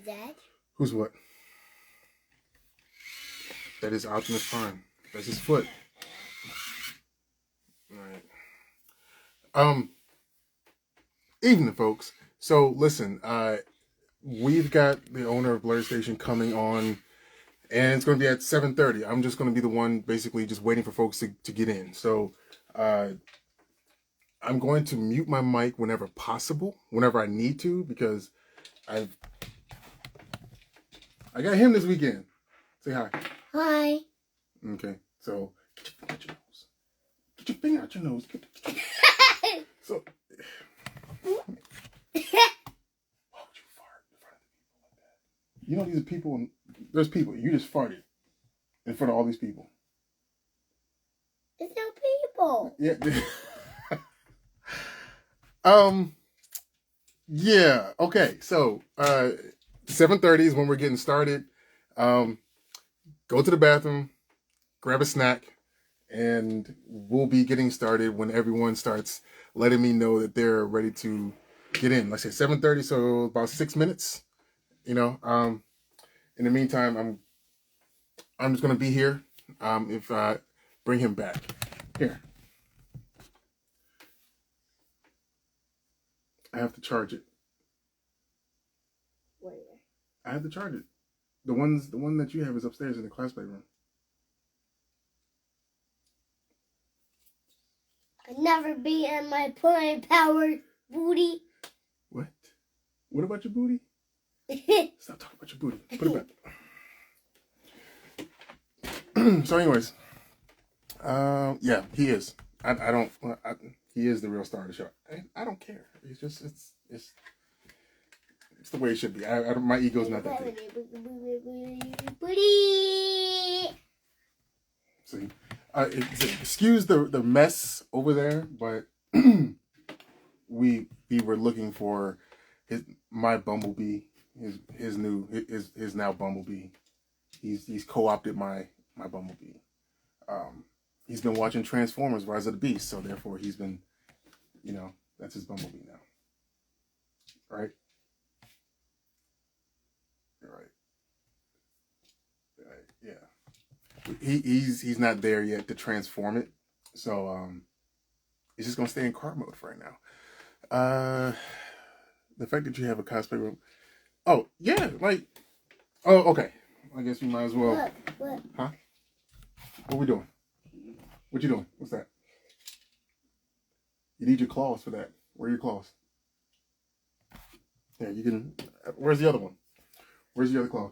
that? Who's what? That is Optimus Prime. That's his foot. All right. Evening, folks. So listen, we've got the owner of Blerd Station coming on, and it's going to be at 7:30. I'm just going to be the one basically just waiting for folks to get in. So I'm going to mute my mic whenever possible, whenever I need to, because I got him this weekend. Say hi. Hi. Okay, so get your finger out your nose. Get your finger out your nose. So, why would you fart in front of the people like that? You know these are people. There's people. You just farted in front of all these people. It's no people. Yeah. Yeah. Okay. So, 7:30 is when we're getting started. Go to the bathroom, grab a snack, and we'll be getting started when everyone starts letting me know that they're ready to get in. Like I said, 7:30, so about 6 minutes. You know. In the meantime, I'm just gonna be here. If I bring him back here, I have to charge it. Where? I have to charge it. The one that you have is upstairs in the cosplay room. I'll never be in my prime power booty. What? What about your booty? Stop talking about your booty. Put it back. So, anyways, yeah, he is. He is the real star of the show. I don't care. It's just it's the way it should be. My ego's not that big. See, excuse the mess over there, but we were looking for my Bumblebee, his now Bumblebee. He's co-opted my Bumblebee. He's been watching Transformers: Rise of the Beast, so therefore he's been, that's his Bumblebee now. Right? Right. Yeah. He's not there yet to transform it, so he's just gonna stay in car mode for right now. The fact that you have a cosplay room. Oh yeah, okay. I guess we might as well. What? Huh? What we doing? What you doing? What's that? You need your claws for that. Where are your claws? Yeah, you can. Where's the other one? Where's the other claw?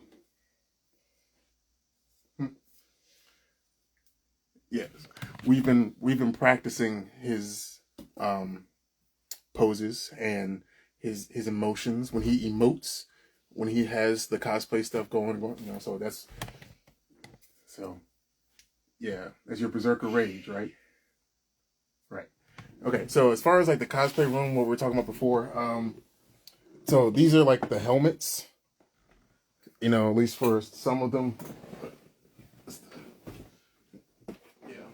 Yes, we've been practicing his poses and his emotions when he emotes, when he has the cosplay stuff going. So yeah, that's your berserker rage, right? Right. Okay, so as far as like the cosplay room, what we were talking about before, so these are like the helmets, at least for some of them. Yeah.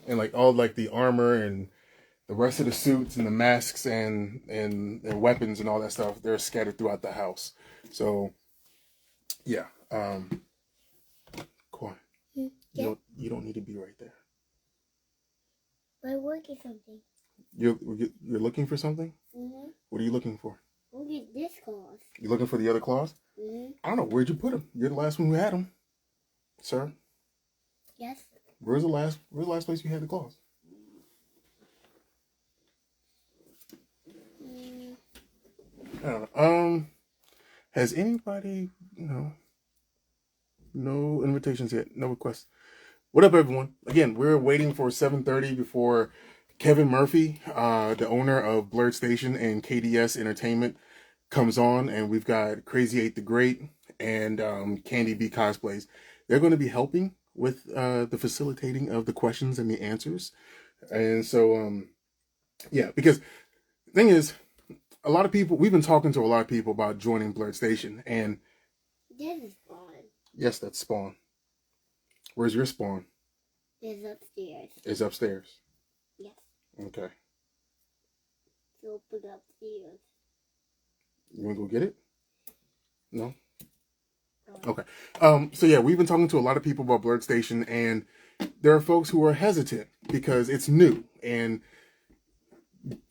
And like all like the armor and the rest of the suits and the masks and weapons and all that stuff, they're scattered throughout the house. So yeah. Quiet. Yeah. You don't need to be right there. I'm working something. You're looking for something? Mm-hmm. What are you looking for? Look at this claws. You looking for the other claws? Mm-hmm. I don't know. Where'd you put them? You're the last one who had them, sir. Yes. Where's the last place you had the claws? I don't know. Has anybody, no invitations yet, no requests. What up, everyone? Again, we're waiting for 7:30 before Kevin Murphy, the owner of Blerd Station and KDS Entertainment, comes on, and we've got Crazy 8 the Great and Candy B Cosplays. They're going to be helping with the facilitating of the questions and the answers. And so, yeah, because the thing is, a lot of people, we've been talking to a lot of people about joining Blerd Station, and That is Spawn. yes, that's Spawn. Where's your Spawn? It's upstairs. It's upstairs. Yes. Okay. So open upstairs. You want to go get it? No? Okay. So yeah, we've been talking to a lot of people about Blerd Station, and there are folks who are hesitant because it's new, and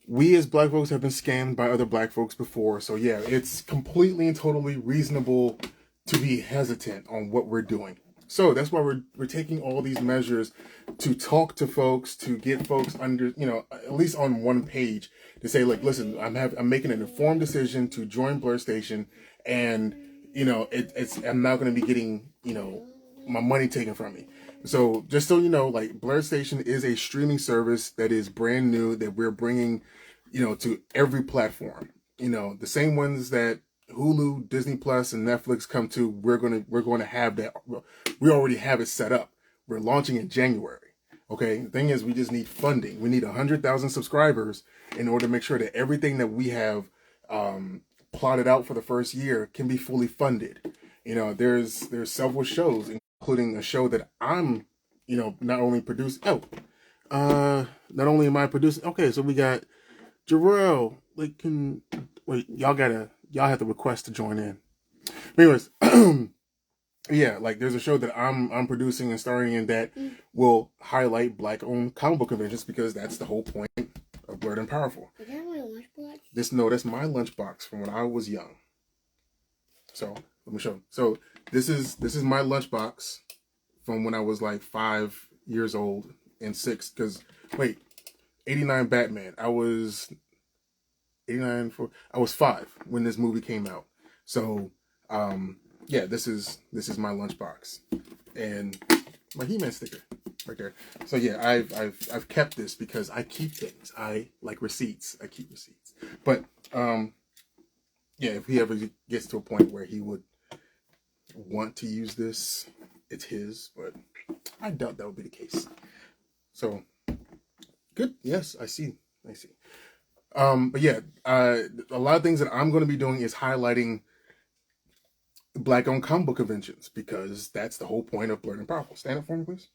we as black folks have been scammed by other black folks before. So yeah, it's completely and totally reasonable to be hesitant on what we're doing. So that's why we're taking all these measures to talk to folks, to get folks under, at least on one page, to say, like, listen, I'm making an informed decision to join Blerd Station, and I'm not going to be getting my money taken from me. So just so you know, like, Blerd Station is a streaming service that is brand new, that we're bringing to every platform. The same ones that Hulu, Disney Plus, and Netflix come to. We're going to have that. We already have it set up. We're launching in January. Okay. The thing is, we just need funding. We need 100,000 subscribers in order to make sure that everything that we have plotted out for the first year can be fully funded. There's several shows, including a show that I'm, not only producing. Not only am I producing. Okay, so we got Jarrell. Like, wait? Y'all have to request to join in. But anyways, yeah, like, there's a show that I'm producing and starring in that will highlight black-owned comic book conventions, because that's the whole point of Blerd and Powerful. Is that my lunchbox? That's my lunchbox from when I was young. So let me show. So this is my lunchbox from when I was like 5 years old and 6. Because wait, 89 Batman. I was 5 when this movie came out. So yeah, this is my lunchbox and my He-Man sticker right there. So yeah, I've kept this because I keep things. I like receipts. I keep receipts. But yeah, if he ever gets to a point where he would want to use this, it's his. But I doubt that would be the case. So good. Yes, I see. But yeah, a lot of things that I'm going to be doing is highlighting black-owned comic book conventions, because that's the whole point of Blerd and Powerful. Stand up for me, please.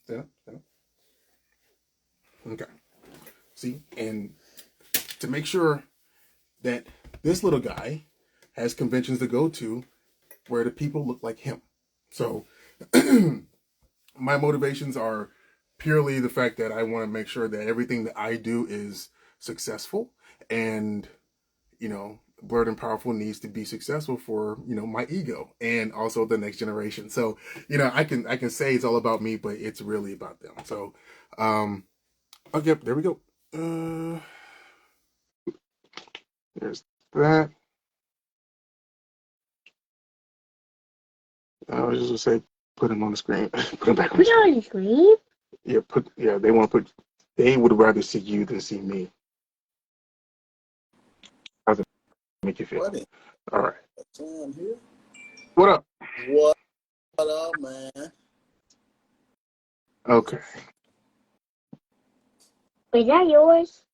Stand up. Okay. See, and to make sure that this little guy has conventions to go to where the people look like him. So my motivations are purely the fact that I want to make sure that everything that I do is successful, and Blerd and Powerful needs to be successful for my ego and also the next generation. So I can say it's all about me, but it's really about them. So okay, there we go. There's that. I was just gonna say, put him on the screen. Put him back on the screen. Yeah, they would rather see you than see me. How's it make you feel? Buddy. All right. Sam here. What up? What up, man? Okay. Is that yours?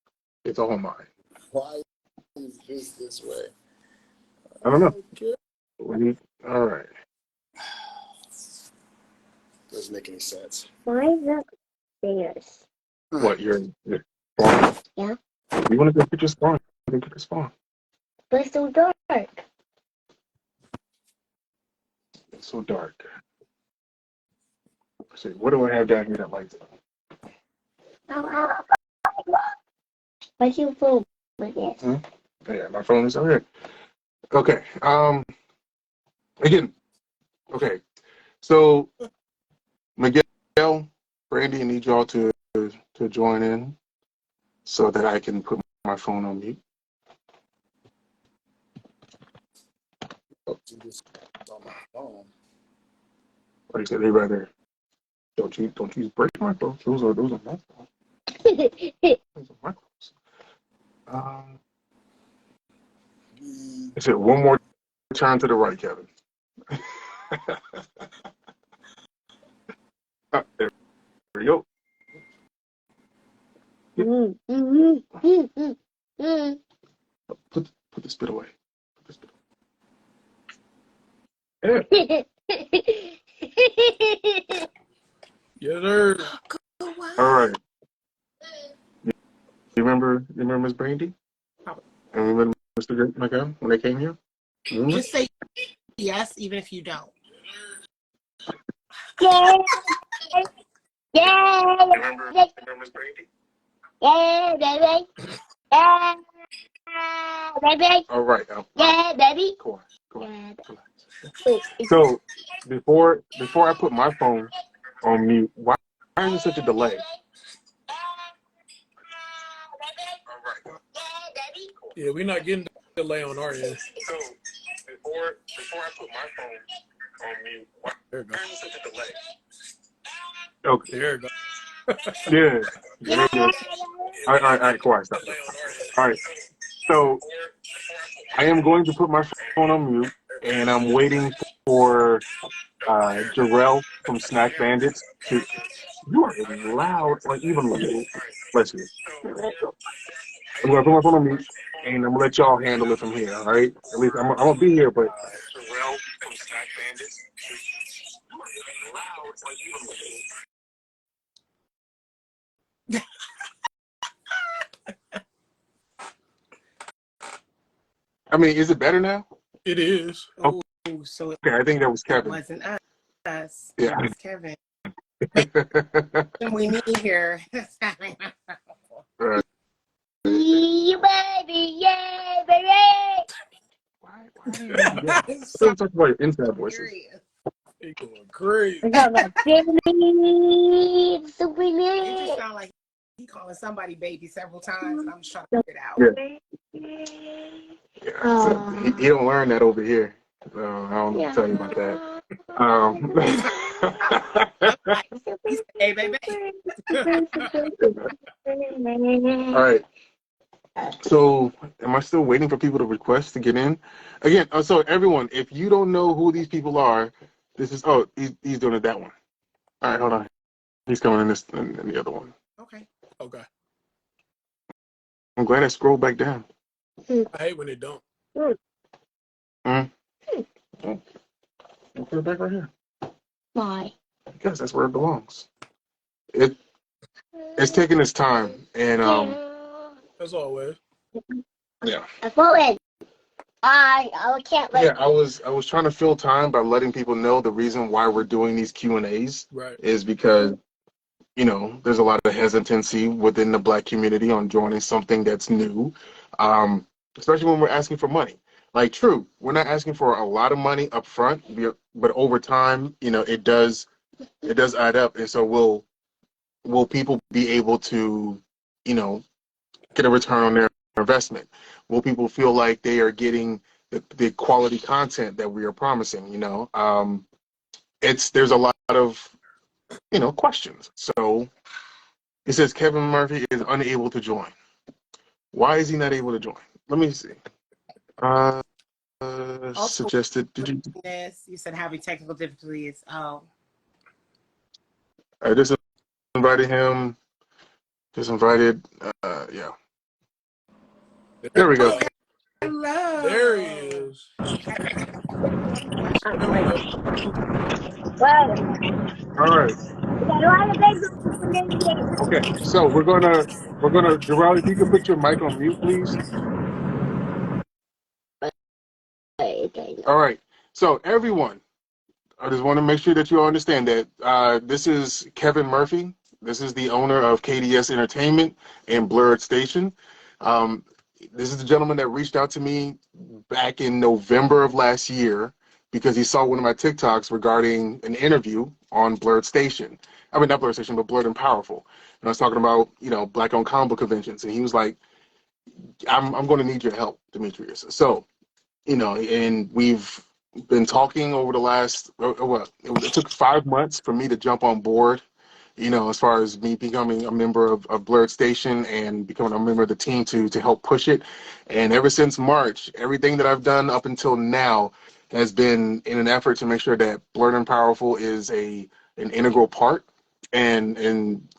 It's all mine. Why is this way? I don't know. Okay. All right. Doesn't make any sense. Why is that upstairs? What, you're spawn? Yeah. You want to go get your spawn? Go get your spawn. But it's so dark. It's so dark. Let's see, what do I have down here that lights up? What's your phone with this? Yeah, my phone is over here. Okay. Again. Okay. So Miguel, Brandy, I need y'all to join in so that I can put my phone on mute. Just on my phone. Like I said, they rather don't you break my clothes. Those are my clothes. Those are my clothes. I said one more time to the right, Kevin. There we go. Put this bit away. Yeah. Yes, sir. All right. You remember Miss Brandy? And remember Mr. Miguel when they came here? Remember? Just say yes even if you don't. Yeah. Remember Miss Brady? Yeah, baby. Yeah, baby. All right. Yeah, baby. Cool. Cool. Yeah. Relax. Wait, So before I put my phone on mute, why is there such a delay? Yeah, we're not getting the delay on our end. So before I put my phone on mute, why There it goes. is there such a delay? Okay. There it goes. Yeah. Yeah. All right, quiet, stop. All right. So I am going to put my phone on mute, and I'm waiting for Jarrell from Snack Bandits to. You are loud, like even loud. Let's see. I'm gonna put my phone on mute, and I'm gonna let y'all handle it from here. All right? At least I'm gonna be here, but Jarrell from Snack Bandits. You are loud, like even loud. I mean, is it better now? It is. Oh, so Okay, I think that was it Kevin. wasn't us. Yeah. It was Kevin. We need here. you baby, yeah, baby. Why do you talk about your inside voices? He going crazy. I got my baby, super It just lit. sound like he calling somebody baby several times, and I'm just trying to figure it out. Yeah. So he don't learn that over here. I don't tell you about that. Hey, baby. All right. So, am I still waiting for people to request to get in? Again, so everyone, if you don't know who these people are, this is he's doing it that one. All right, hold on. He's coming in this in the other one. Okay. Okay. I'm glad I scrolled back down. I hate when they don't. I'll put it back right here. Why? Because that's where it belongs. It's taking its time, and As always. yeah. I thought it. I can't let. Yeah, I was trying to fill time by letting people know the reason why we're doing these Q&As Right. is because there's a lot of hesitancy within the Black community on joining something that's new, especially when we're asking for money. Like, true, we're not asking for a lot of money up front, but over time, it does add up, and so will people be able to, get a return on their investment? Will people feel like they are getting the quality content that we are promising? There's a lot of questions. So it says Kevin Murphy is unable to join. Why is he not able to join? Let me see. Suggested. Did you? Yes, you said having technical difficulties. Oh. I just invited him. Just invited. Yeah. There we go. Hello. There he is. Well, All right. Okay. So we're gonna Jarrell, if you could put your mic on mute, please. All right. So everyone, I just want to make sure that you all understand that this is Kevin Murphy. This is the owner of KDS Entertainment and Blerd Station. This is the gentleman that reached out to me back in November of last year because he saw one of my TikToks regarding an interview on Blerd Station. I mean, not Blerd Station, but Blerd and Powerful. And I was talking about, Black-owned comic book conventions. And he was like, I'm going to need your help, Demetrius. So, and we've been talking over the last, it took 5 months for me to jump on board, as far as me becoming a member of Blerd Station and becoming a member of the team to help push it. And ever since March, everything that I've done up until now has been in an effort to make sure that Blerd and Powerful is an integral part. And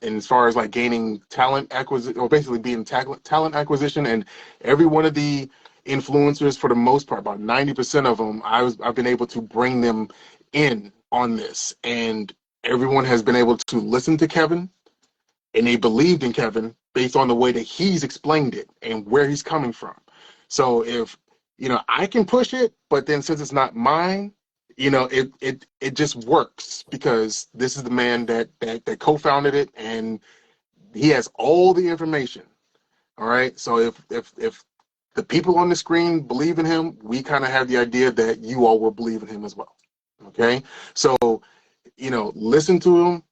as far as like gaining talent acquisition, or basically being talent acquisition, and every one of the influencers, for the most part, about 90% of them, I've been able to bring them in on this, and everyone has been able to listen to Kevin, and they believed in Kevin based on the way that he's explained it and where he's coming from. So if I can push it, but then since it's not mine, it just works because this is the man that co-founded it, and he has all the information. All right. So if the people on the screen believe in him, we kind of have the idea that you all will believe in him as well. Okay. So, listen to him,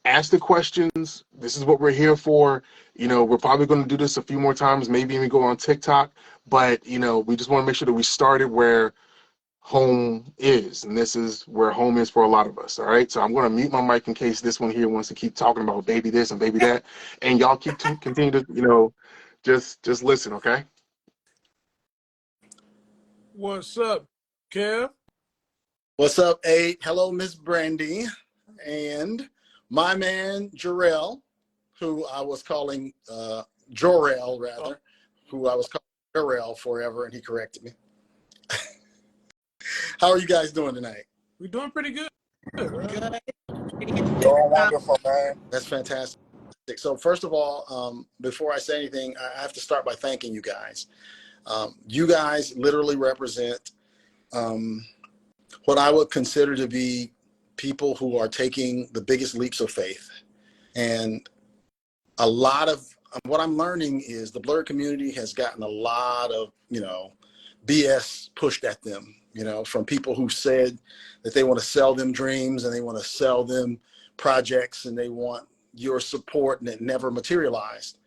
ask the questions. This is what we're here for. We're probably going to do this a few more times, maybe even go on TikTok, but we just want to make sure that we started where home is, and this is where home is for a lot of us. All right, so I'm going to mute my mic in case this one here wants to keep talking about baby this and baby that, and y'all continue to just listen. Okay. What's up, Kev? What's up, A? Hello, Miss Brandy, and my man Jarrell, who I was calling Jorel rather, who I was calling Jarrell forever, and he corrected me. How are you guys doing tonight? We're doing pretty good. Right? Good. Doing wonderful, man. That's fantastic. So first of all, before I say anything, I have to start by thanking you guys. You guys literally represent what I would consider to be people who are taking the biggest leaps of faith. And a lot of what I'm learning is the Blerd community has gotten a lot of, BS pushed at them, from people who said that they want to sell them dreams and they want to sell them projects and they want your support, and it never materialized.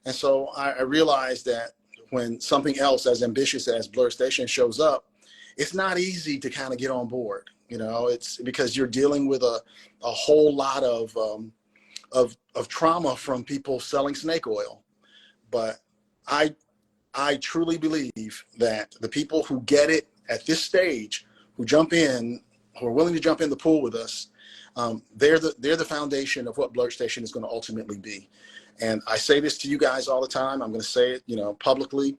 And so I realized that when something else as ambitious as Blerd Station shows up, it's not easy to kind of get on board. It's because you're dealing with a whole lot of trauma from people selling snake oil. But I truly believe that the people who get it at this stage, who are willing to jump in the pool with us, they're the foundation of what Blerd Station is going to ultimately be. And I say this to you guys all the time. I'm going to say it, publicly.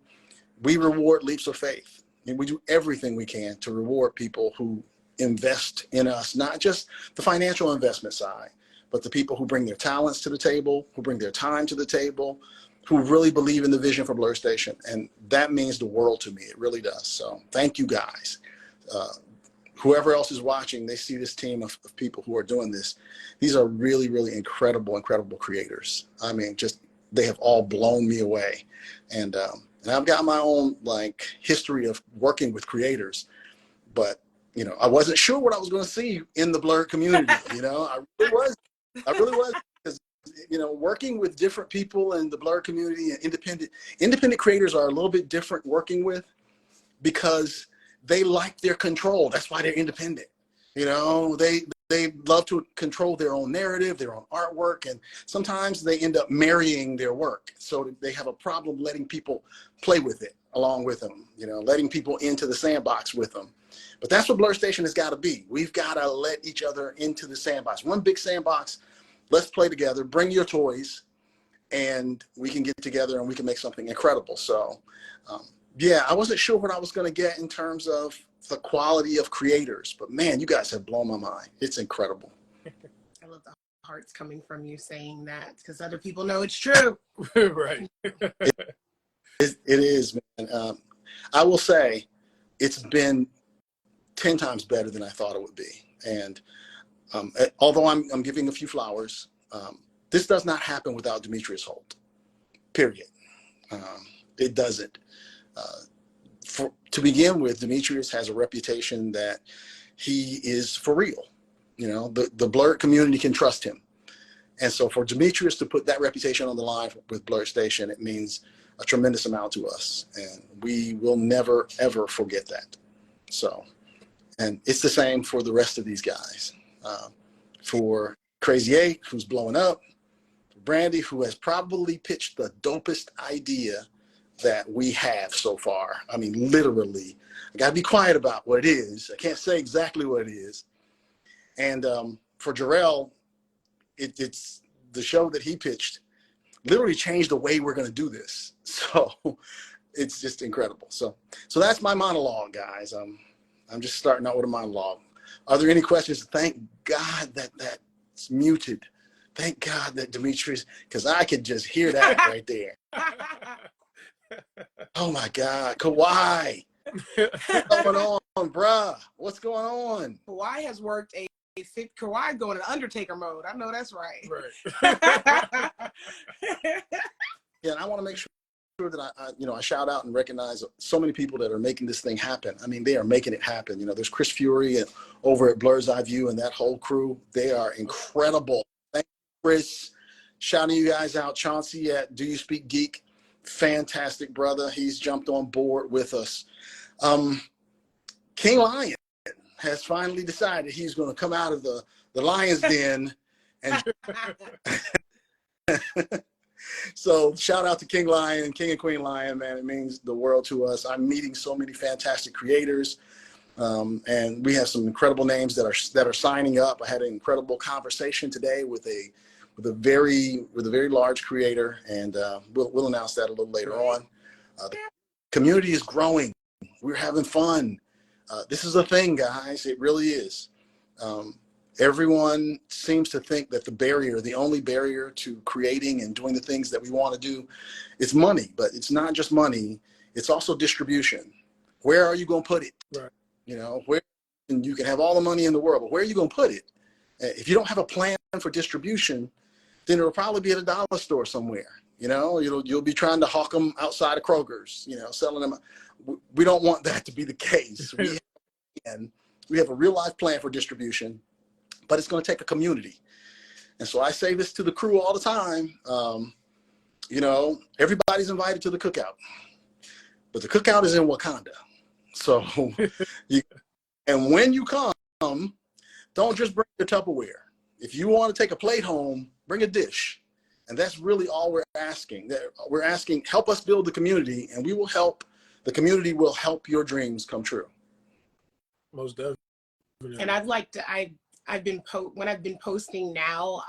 We reward leaps of faith, and we do everything we can to reward people who invest in us, not just the financial investment side, but the people who bring their talents to the table, who bring their time to the table, who really believe in the vision for Blerd Station. And that means the world to me. It really does. So thank you guys. Whoever else is watching, they see this team of people who are doing this. These are really, really incredible creators. I mean, they have all blown me away. And I've got my own history of working with creators, but I wasn't sure what I was going to see in the Blerd community. I really was, because working with different people in the Blerd community and independent creators are a little bit different working with, because they like their control. That's why they're independent. They love to control their own narrative, their own artwork, and sometimes they end up marrying their work. So they have a problem letting people play with it along with them, letting people into the sandbox with them. But that's what Blerd Station has got to be. We've got to let each other into the sandbox. One big sandbox. Let's play together. Bring your toys, and we can get together and we can make something incredible. So, yeah, I wasn't sure what I was going to get in terms of the quality of creators, but man, you guys have blown my mind. It's incredible. I love the hearts coming from you saying that, because other people know it's true. Right. It is, man. I will say it's been 10 times better than I thought it would be. And although I'm giving a few flowers, this does not happen without Demetrius Holt, period. It doesn't. To begin with, Demetrius has a reputation that he is for real. The Blerd community can trust him. And so for Demetrius to put that reputation on the line with Blerd Station, it means a tremendous amount to us. And we will never, ever forget that. So, and it's the same for the rest of these guys. For Crazy 8, who's blowing up, for Brandy, who has probably pitched the dopest idea that we have so far. I mean, literally, I gotta be quiet about what it is. I can't say exactly what it is. And for Jarrell, it's the show that he pitched literally changed the way we're gonna do this. So it's just incredible. So that's my monologue, guys. I'm just starting out with a monologue. Are there any questions? Thank God that's muted. Thank God that Demetrius, because I could just hear that right there. Oh my God, Kawhi. What's going on, bruh? What's going on? Kawhi has worked a Kawhi going in Undertaker mode. I know that's right. Right. Yeah, and I want to make sure that I shout out and recognize so many people that are making this thing happen. I mean, they are making it happen. There's Chris Fury over at Blerd's Eye View and that whole crew. They are incredible. Thank you, Chris. Shouting you guys out. Chauncey at Do You Speak Geek. Fantastic brother. He's jumped on board with us. King Lion has finally decided he's going to come out of the lion's den. And so shout out to King Lion, King and Queen Lion, man. It means the world to us. I'm meeting so many fantastic creators. And we have some incredible names that are signing up. I had an incredible conversation today with a very large creator, and we'll announce that a little later on. The community is growing. We're having fun. This is a thing, guys. It really is. Everyone seems to think that the only barrier to creating and doing the things that we want to do is money, but it's not just money. It's also distribution. Where are you going to put it? Right. Where, and you can have all the money in the world, but where are you going to put it? If you don't have a plan for distribution, then it'll probably be at a dollar store somewhere. You'll be trying to hawk them outside of Kroger's, selling them. We don't want that to be the case. We have a real life plan for distribution, but it's going to take a community. And so I say this to the crew all the time. Everybody's invited to the cookout, but the cookout is in Wakanda. So, and when you come, don't just bring your Tupperware. If you want to take a plate home, bring a dish. And that's really all we're asking. We're asking, help us build the community, and the community will help your dreams come true. Most definitely. And I've been when I've been posting now,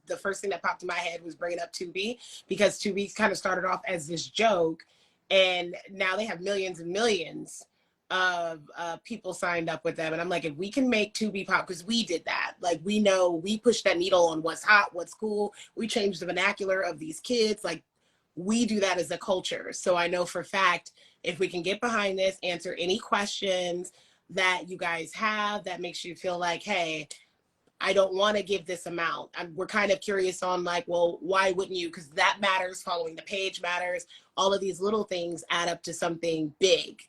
the first thing that popped in my head was bringing up Tubi, because Tubi kind of started off as this joke, and now they have millions and millions of people signed up with them. And I'm like, if we can make Tubi pop, because we did that. Like, we know we pushed that needle on what's hot, what's cool. We changed the vernacular of these kids. Like, we do that as a culture. So I know for a fact, if we can get behind this, answer any questions that you guys have that makes you feel like, hey, I don't want to give this amount. We're kind of curious on like, well, why wouldn't you? Because that matters. Following the page matters. All of these little things add up to something big.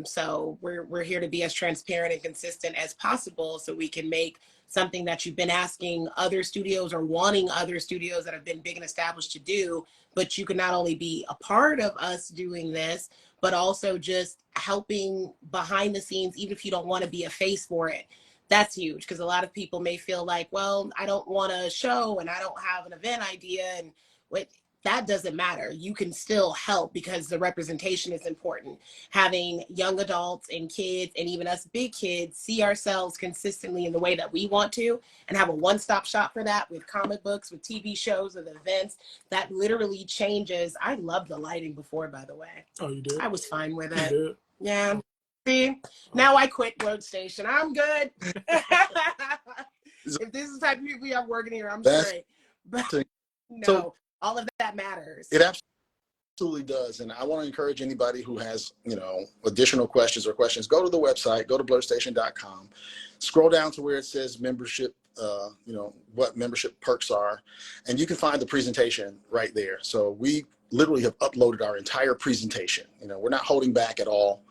So we're here to be as transparent and consistent as possible, so we can make something that you've been asking other studios or wanting other studios that have been big and established to do. But you can not only be a part of us doing this, but also just helping behind the scenes, even if you don't want to be a face for it. That's huge, because a lot of people may feel like, well, I don't want a show and I don't have an event idea, and that doesn't matter. You can still help, because the representation is important. Having young adults and kids, and even us big kids, see ourselves consistently in the way that we want to, and have a one-stop shop for that, with comic books, with TV shows, with events, that literally changes. I loved the lighting before, by the way. Oh, you did? I was fine with You it. did? Yeah. See, now I quit Blerd Station. I'm good. If this is the type of people you have working here, I'm straight. But no, all of that matters. It absolutely does. And I want to encourage anybody who has, additional questions, go to the website, go to blurdstation.com, scroll down to where it says membership, what membership perks are, and you can find the presentation right there. So we literally have uploaded our entire presentation. We're not holding back at all.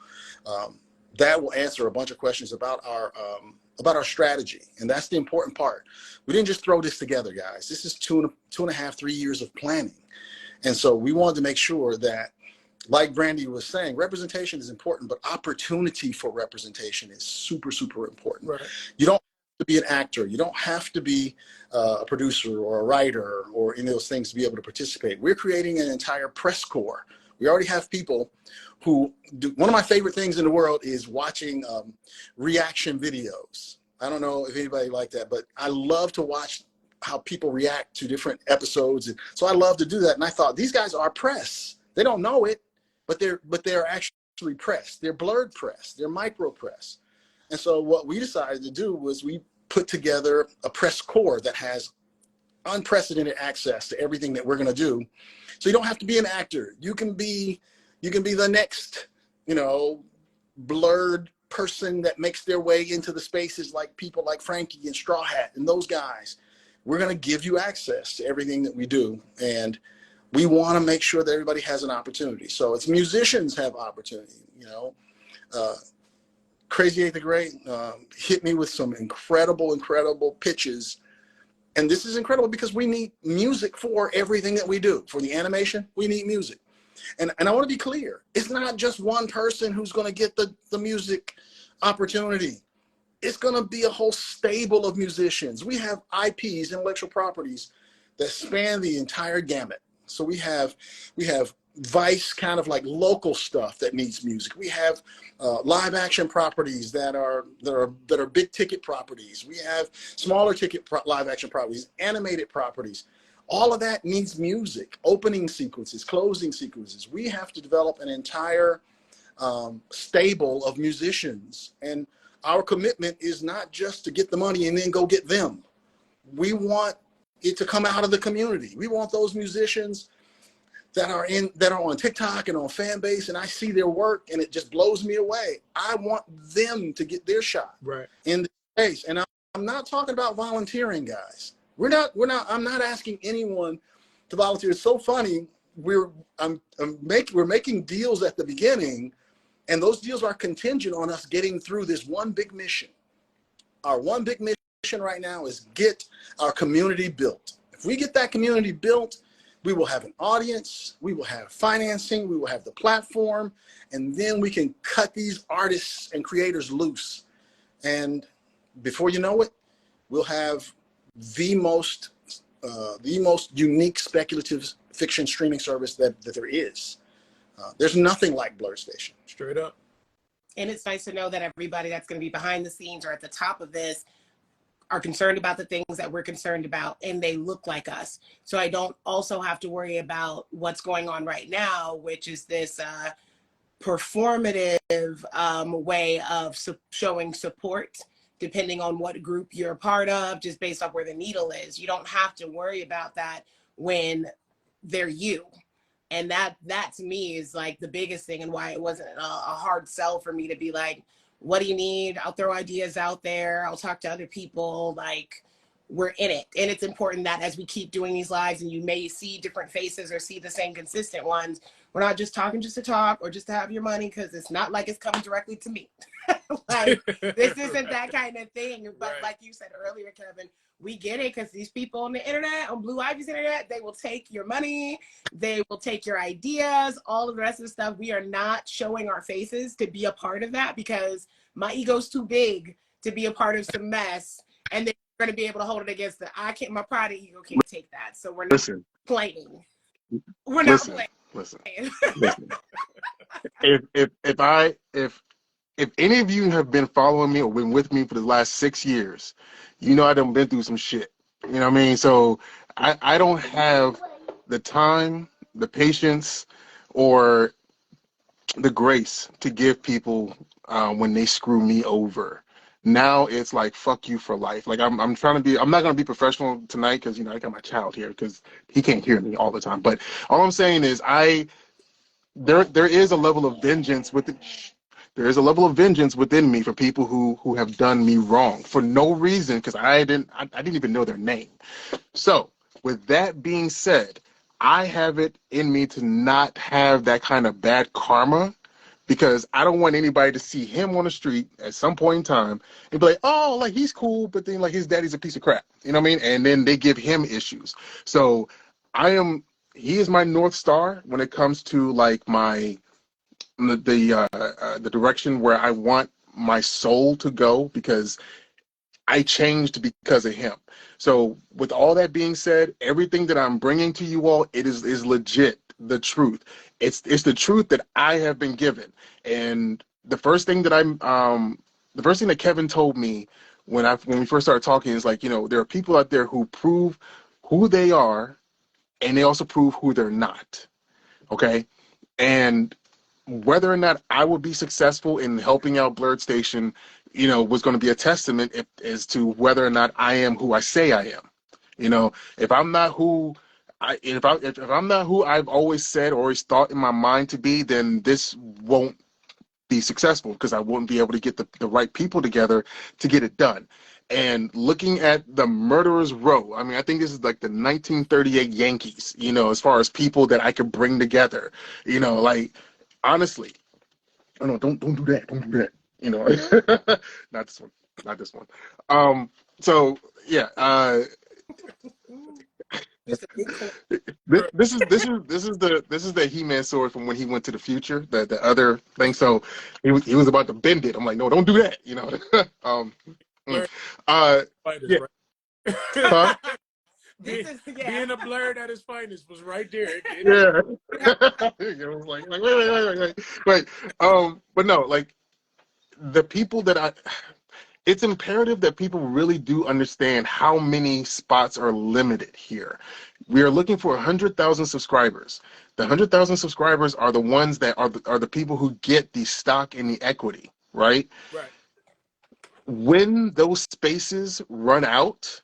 That will answer a bunch of questions about our strategy. And that's the important part. We didn't just throw this together, guys. This is two and a half, 3 years of planning. And so we wanted to make sure that, like Brandy was saying, representation is important, but opportunity for representation is super, super important. Right. You don't have to be an actor. You don't have to be a producer or a writer or any of those things to be able to participate. We're creating an entire press corps. We already have people who do. One of my favorite things in the world is watching reaction videos. I don't know if anybody like that, but I love to watch how people react to different episodes. And so I love to do that. And I thought, these guys are press. They don't know it, but they're actually press. They're Blerd press. They're micro press. And so what we decided to do was we put together a press corps that has unprecedented access to everything that we're going to do. So you don't have to be an actor. You can be the next, blurred person that makes their way into the spaces, like people like Frankie and Straw Hat and those guys. We're going to give you access to everything that we do. And we want to make sure that everybody has an opportunity. So it's musicians have opportunity, you know. Crazy Eight the Great hit me with some incredible pitches. And this is incredible because we need music for everything that we do. For the animation, we need music. And I want to be clear, it's not just one person who's going to get the music opportunity. It's going to be a whole stable of musicians. We have IPs, intellectual properties, that span the entire gamut. So we have Vice, kind of like local stuff that needs music. We have live action properties that are big ticket properties. We have smaller ticket live action properties, animated properties. All of that needs music, opening sequences, closing sequences. We have to develop an entire stable of musicians. And our commitment is not just to get the money and then go get them. We want it to come out of the community. We want those musicians that are on TikTok and on Fanbase, and I see their work and it just blows me away. I want them to get their shot in the space. And I'm not talking about volunteering, guys. I'm not asking anyone to volunteer. It's so funny. We're making deals at the beginning, and those deals are contingent on us getting through this one big mission. Our one big mission right now is get our community built. If we get that community built, we will have an audience, we will have financing, we will have the platform, and then we can cut these artists and creators loose. And before you know it, we'll have the most unique speculative fiction streaming service that there is. There's nothing like Blerd Station. Straight up. And it's nice to know that everybody that's going to be behind the scenes or at the top of this are concerned about the things that we're concerned about, and they look like us. So I don't also have to worry about what's going on right now, which is this performative way of showing support, depending on what group you're a part of, just based off where the needle is. You don't have to worry about that when they're you. And that to me is like the biggest thing, and why it wasn't a hard sell for me to be like, what do you need? I'll throw ideas out there. I'll talk to other people. Like, we're in it. And it's important that as we keep doing these lives, and you may see different faces or see the same consistent ones, we're not just talking just to talk or just to have your money, because it's not like it's coming directly to me. Like, this isn't that kind of thing. But like you said earlier, Kevin, we get it, because these people on the internet, on Blue Ivy's internet, they will take your money, they will take your ideas, all of the rest of the stuff. We are not showing our faces to be a part of that, because my ego's too big to be a part of some mess, and they're going to be able to hold it against my pride and ego can't take that. So we're not playing. We're not playing. Listen. If any of you have been following me or been with me for the last 6 years, you know I done been through some shit. You know what I mean? So I don't have the time, the patience, or the grace to give people when they screw me over. Now it's like, fuck you for life. Like I'm not gonna be professional tonight, because I got my child here, because he can't hear me all the time. But all I'm saying is there is a level of vengeance within me for people who have done me wrong for no reason, because I didn't even know their name. So with that being said, I have it in me to not have that kind of bad karma, because I don't want anybody to see him on the street at some point in time and be like, oh, like he's cool, but then like his daddy's a piece of crap. You know what I mean? And then they give him issues. So he is my North Star when it comes to like the direction where I want my soul to go, because I changed because of him. So with all that being said, everything that I'm bringing to you all, it is legit, the truth. It's the truth that I have been given. And the first thing that Kevin told me when we first started talking is like, there are people out there who prove who they are, and they also prove who they're not. Okay? And whether or not I would be successful in helping out Blerd Station, was going to be a testament as to whether or not I am who I say I am. If I'm not who if I'm not who I've always said or always thought in my mind to be, then this won't be successful because I wouldn't be able to get the right people together to get it done. And looking at the murderer's row, I mean, I think this is like the 1938 Yankees, you know, as far as people that I could bring together, you know, like, honestly, oh no, don't do that, don't do that, you know, not this one, not this one. So yeah, Just a good corner. this is the He-Man sword from when he went to the future, the other thing. So he was about to bend it. I'm like, no, don't do that, you know. Blerd Yeah, fighters, right? huh? Being, This is yeah. being a Blerd at his finest was right there. Yeah. It was like wait. But no, like the people that it's imperative that people really do understand how many spots are limited here. We are looking for 100,000 subscribers. The 100,000 subscribers are the ones that are the people who get the stock and the equity, right? Right. When those spaces run out,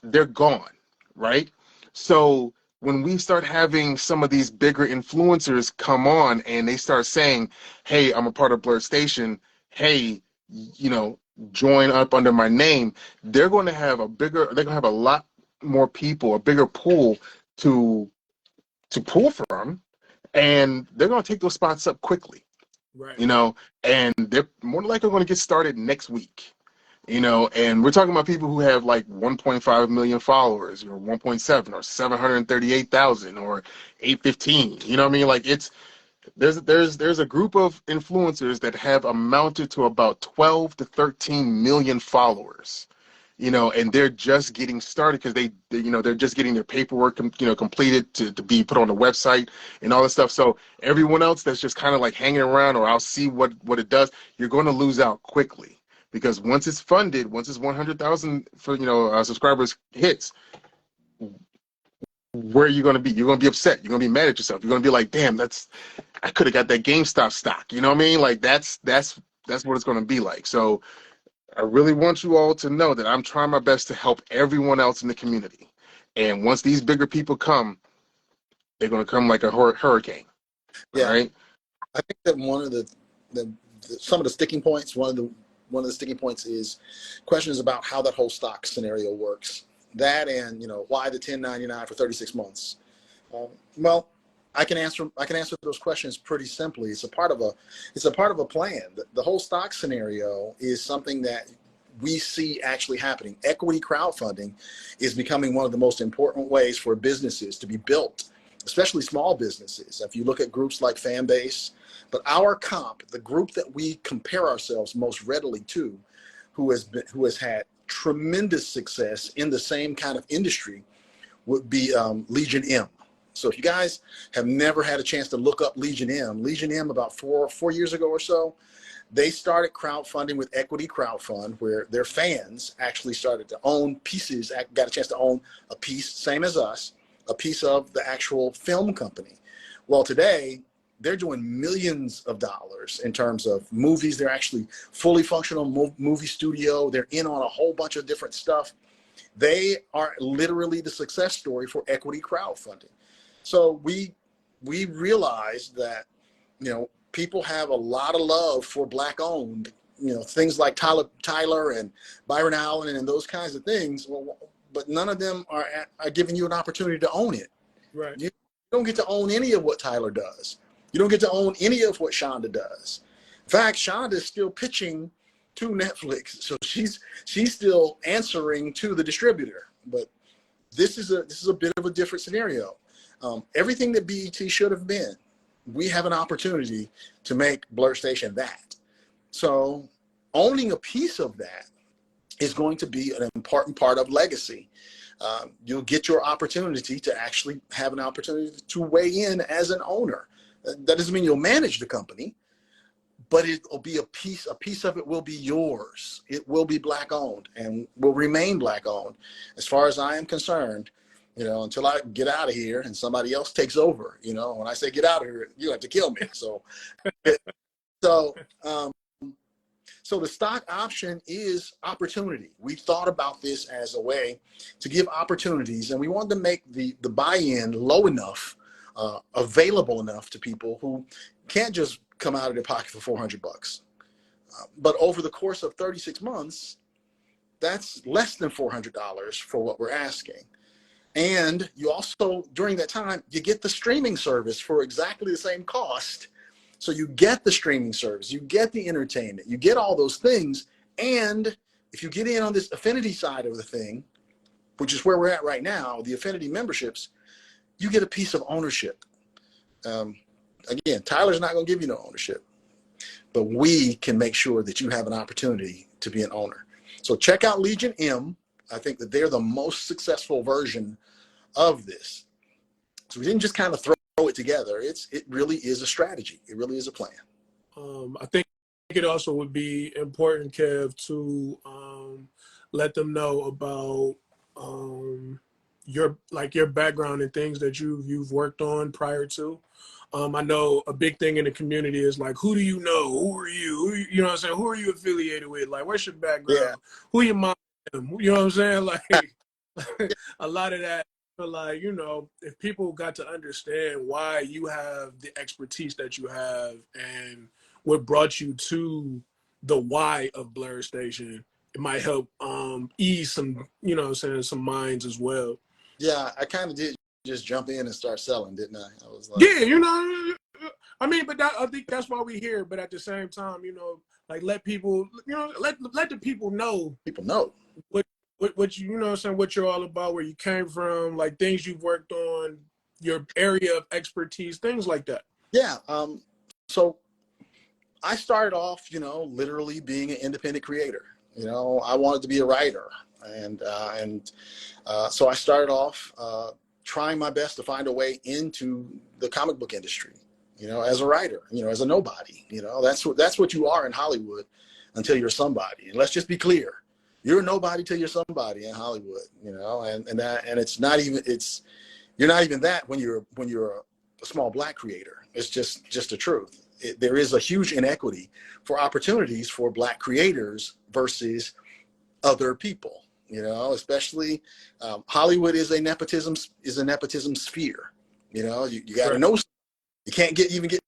they're gone, right? So when we start having some of these bigger influencers come on and they start saying, hey, I'm a part of Blerd Station, hey, you know, join up under my name, they're going to have a lot more people, a bigger pool to pull from, and they're going to take those spots up quickly, Right. you know, and they're more than likely going to get started next week. You know, and we're talking about people who have like 1.5 million followers, or 1.7, or 738,000, or 815. You know what I mean? Like there's a group of influencers that have amounted to about 12 to 13 million followers. You know, and they're just getting started because they're just getting their paperwork, completed to be put on the website and all this stuff. So everyone else that's just kind of like hanging around, or I'll see what it does, you're going to lose out quickly. Because once it's funded, once it's 100,000 for subscribers hits, where are you going to be? You're going to be upset. You're going to be mad at yourself. You're going to be like, damn, I could have got that GameStop stock. You know what I mean? Like that's what it's going to be like. So I really want you all to know that I'm trying my best to help everyone else in the community. And once these bigger people come, they're going to come like a hurricane. Yeah. All right. I think that one of some of the sticking points, one of the sticking points is questions about how that whole stock scenario works. That, and why the 1099 for 36 months. Well, I can answer those questions pretty simply. It's a part of a plan. The whole stock scenario is something that we see actually happening. Equity crowdfunding is becoming one of the most important ways for businesses to be built, especially small businesses. If you look at groups like Fanbase, but our comp, the group that we compare ourselves most readily to, who has had tremendous success in the same kind of industry, would be Legion M. So if you guys have never had a chance to look up Legion M about four years ago or so, they started crowdfunding with Equity Crowdfund, where their fans actually started to own pieces, got a chance to own a piece, same as us, a piece of the actual film company. Well, today, they're doing millions of dollars in terms of movies. They're actually fully functional movie studio. They're in on a whole bunch of different stuff. They are literally the success story for Equity Crowdfunding. So we realized that, people have a lot of love for Black owned, things like Tyler and Byron Allen and those kinds of things. Well, but none of them are giving you an opportunity to own it. Right. You don't get to own any of what Tyler does. You don't get to own any of what Shonda does. In fact, Shonda is still pitching to Netflix, so she's still answering to the distributor. But this is a bit of a different scenario. Everything that BET should have been, we have an opportunity to make Blerd Station that. So owning a piece of that is going to be an important part of legacy. You'll get your opportunity to actually have an opportunity to weigh in as an owner. That doesn't mean you'll manage the company, but it'll be a piece of it will be yours. It will be Black owned and will remain Black owned. As far as I am concerned, until I get out of here and somebody else takes over, when I say get out of here, you have to kill me. So the stock option is opportunity. We thought about this as a way to give opportunities, and we wanted to make the buy-in low enough, available enough to people who can't just come out of their pocket for $400. But over the course of 36 months, that's less than $400 for what we're asking. And you also, during that time, you get the streaming service for exactly the same cost. So you get the streaming service, you get the entertainment, you get all those things. And if you get in on this affinity side of the thing, which is where we're at right now, the affinity memberships, you get a piece of ownership. Again, Tyler's not going to give you no ownership, but we can make sure that you have an opportunity to be an owner. So check out Legion M. I think that they're the most successful version of this. So we didn't just kind of throw it together. It really is a strategy. It really is a plan. I think it also would be important, Kev, to let them know about your background and things that you've worked on prior to. I know a big thing in the community is like, who do you know? Who are you? You know what I'm saying? Who are you affiliated with? Like, what's your background? Yeah. Who your mom? You know what I'm saying? Like, a lot of that. But like, you know, if people got to understand why you have the expertise that you have and what brought you to the why of Blerd Station, it might help ease some, you know what I'm saying, some minds as well. Yeah, I kind of did just jump in and start selling, didn't I? I was like, yeah, you know, I mean, but I think that's why we're here. But at the same time, you know, like let people, you know, let the people know. People know what you know what I'm saying, what you're all about, where you came from, like things you've worked on, your area of expertise, things like that. Yeah. So I started off, you know, literally being an independent creator. You know, I wanted to be a writer, and so I started off trying my best to find a way into the comic book industry. You know, as a writer, you know, as a nobody. You know, that's what you are in Hollywood until you're somebody. And let's just be clear. You're a nobody till you're somebody in Hollywood, you know, and it's not even, you're not even that when you're a small Black creator. It's just the truth. There is a huge inequity for opportunities for Black creators versus other people, you know, especially Hollywood is a nepotism sphere. You know, you got to know, you can't even get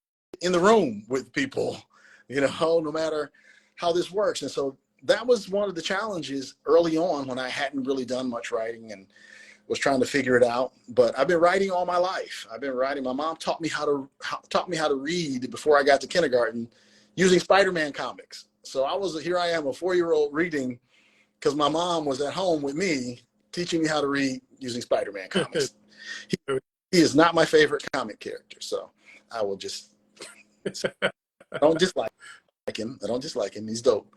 in the room with people, you know, no matter how this works. And so that was one of the challenges early on when I hadn't really done much writing and was trying to figure it out. But I've been writing all my life. I've been writing. My mom taught me how to read before I got to kindergarten using Spider-Man comics. So here I am, a 4-year-old reading because my mom was at home with me teaching me how to read using Spider-Man comics. He is not my favorite comic character, so I will just I don't dislike him. I don't dislike him. He's dope.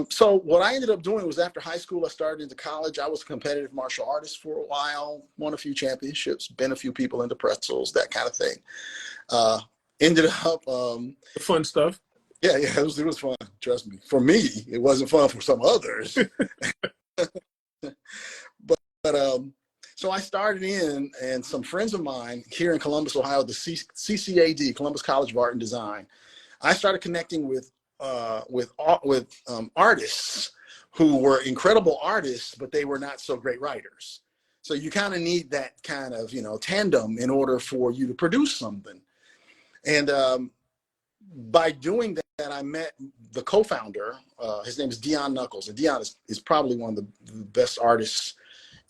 So what I ended up doing was after high school, I started into college. I was a competitive martial artist for a while, won a few championships, been a few people into pretzels, that kind of thing. Ended up fun stuff. Yeah, it was fun. Trust me. For me, it wasn't fun for some others. but so I started in, and some friends of mine here in Columbus, Ohio, the CCAD, Columbus College of Art and Design, I started connecting with artists who were incredible artists, but they were not so great writers. So you kind of need that kind of, you know, tandem in order for you to produce something. And by doing that, I met the co-founder. His name is Dion Knuckles, and Dion is probably one of the best artists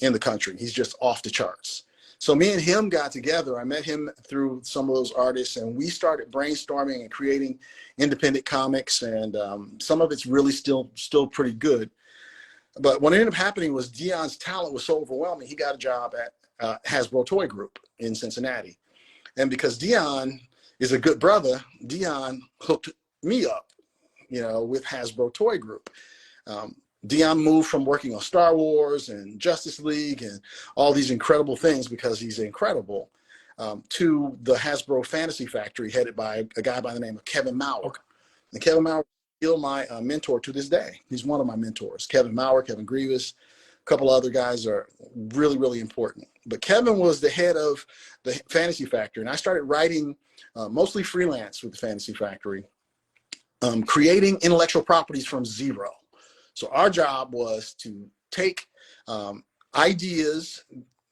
in the country. He's just off the charts. So me and him got together. I met him through some of those artists, and we started brainstorming and creating independent comics. And some of it's really still pretty good. But what ended up happening was Dion's talent was so overwhelming, he got a job at Hasbro Toy Group in Cincinnati. And because Dion is a good brother, Dion hooked me up, you know, with Hasbro Toy Group. Dion moved from working on Star Wars and Justice League and all these incredible things because he's incredible, to the Hasbro Fantasy Factory headed by a guy by the name of Kevin Maurer. And Kevin Maurer is still my mentor to this day. He's one of my mentors. Kevin Maurer, Kevin Grievous, a couple other guys are really, really important. But Kevin was the head of the Fantasy Factory, and I started writing mostly freelance with the Fantasy Factory, creating intellectual properties from zero. So our job was to take ideas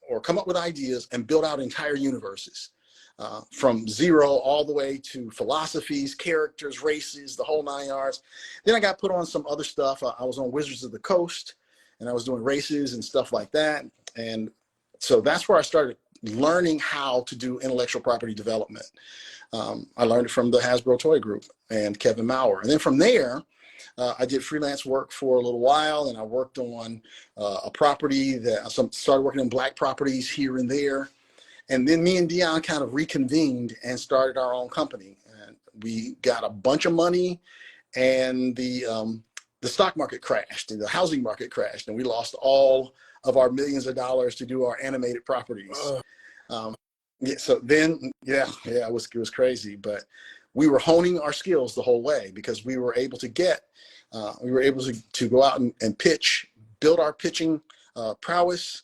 or come up with ideas and build out entire universes. from zero all the way to philosophies, characters, races, the whole 9 yards. Then I got put on some other stuff. I was on Wizards of the Coast, and I was doing races and stuff like that. And so that's where I started learning how to do intellectual property development. I learned it from the Hasbro Toy Group and Kevin Maurer. And then from there, I did freelance work for a little while, and I worked on a property that I started working on black properties here and there. And then me and Dion kind of reconvened and started our own company. And we got a bunch of money, and the stock market crashed, and the housing market crashed, and we lost all of our millions of dollars to do our animated properties. Yeah, so then, it was crazy, but we were honing our skills the whole way, because we were able to to go out and pitch, build our pitching prowess.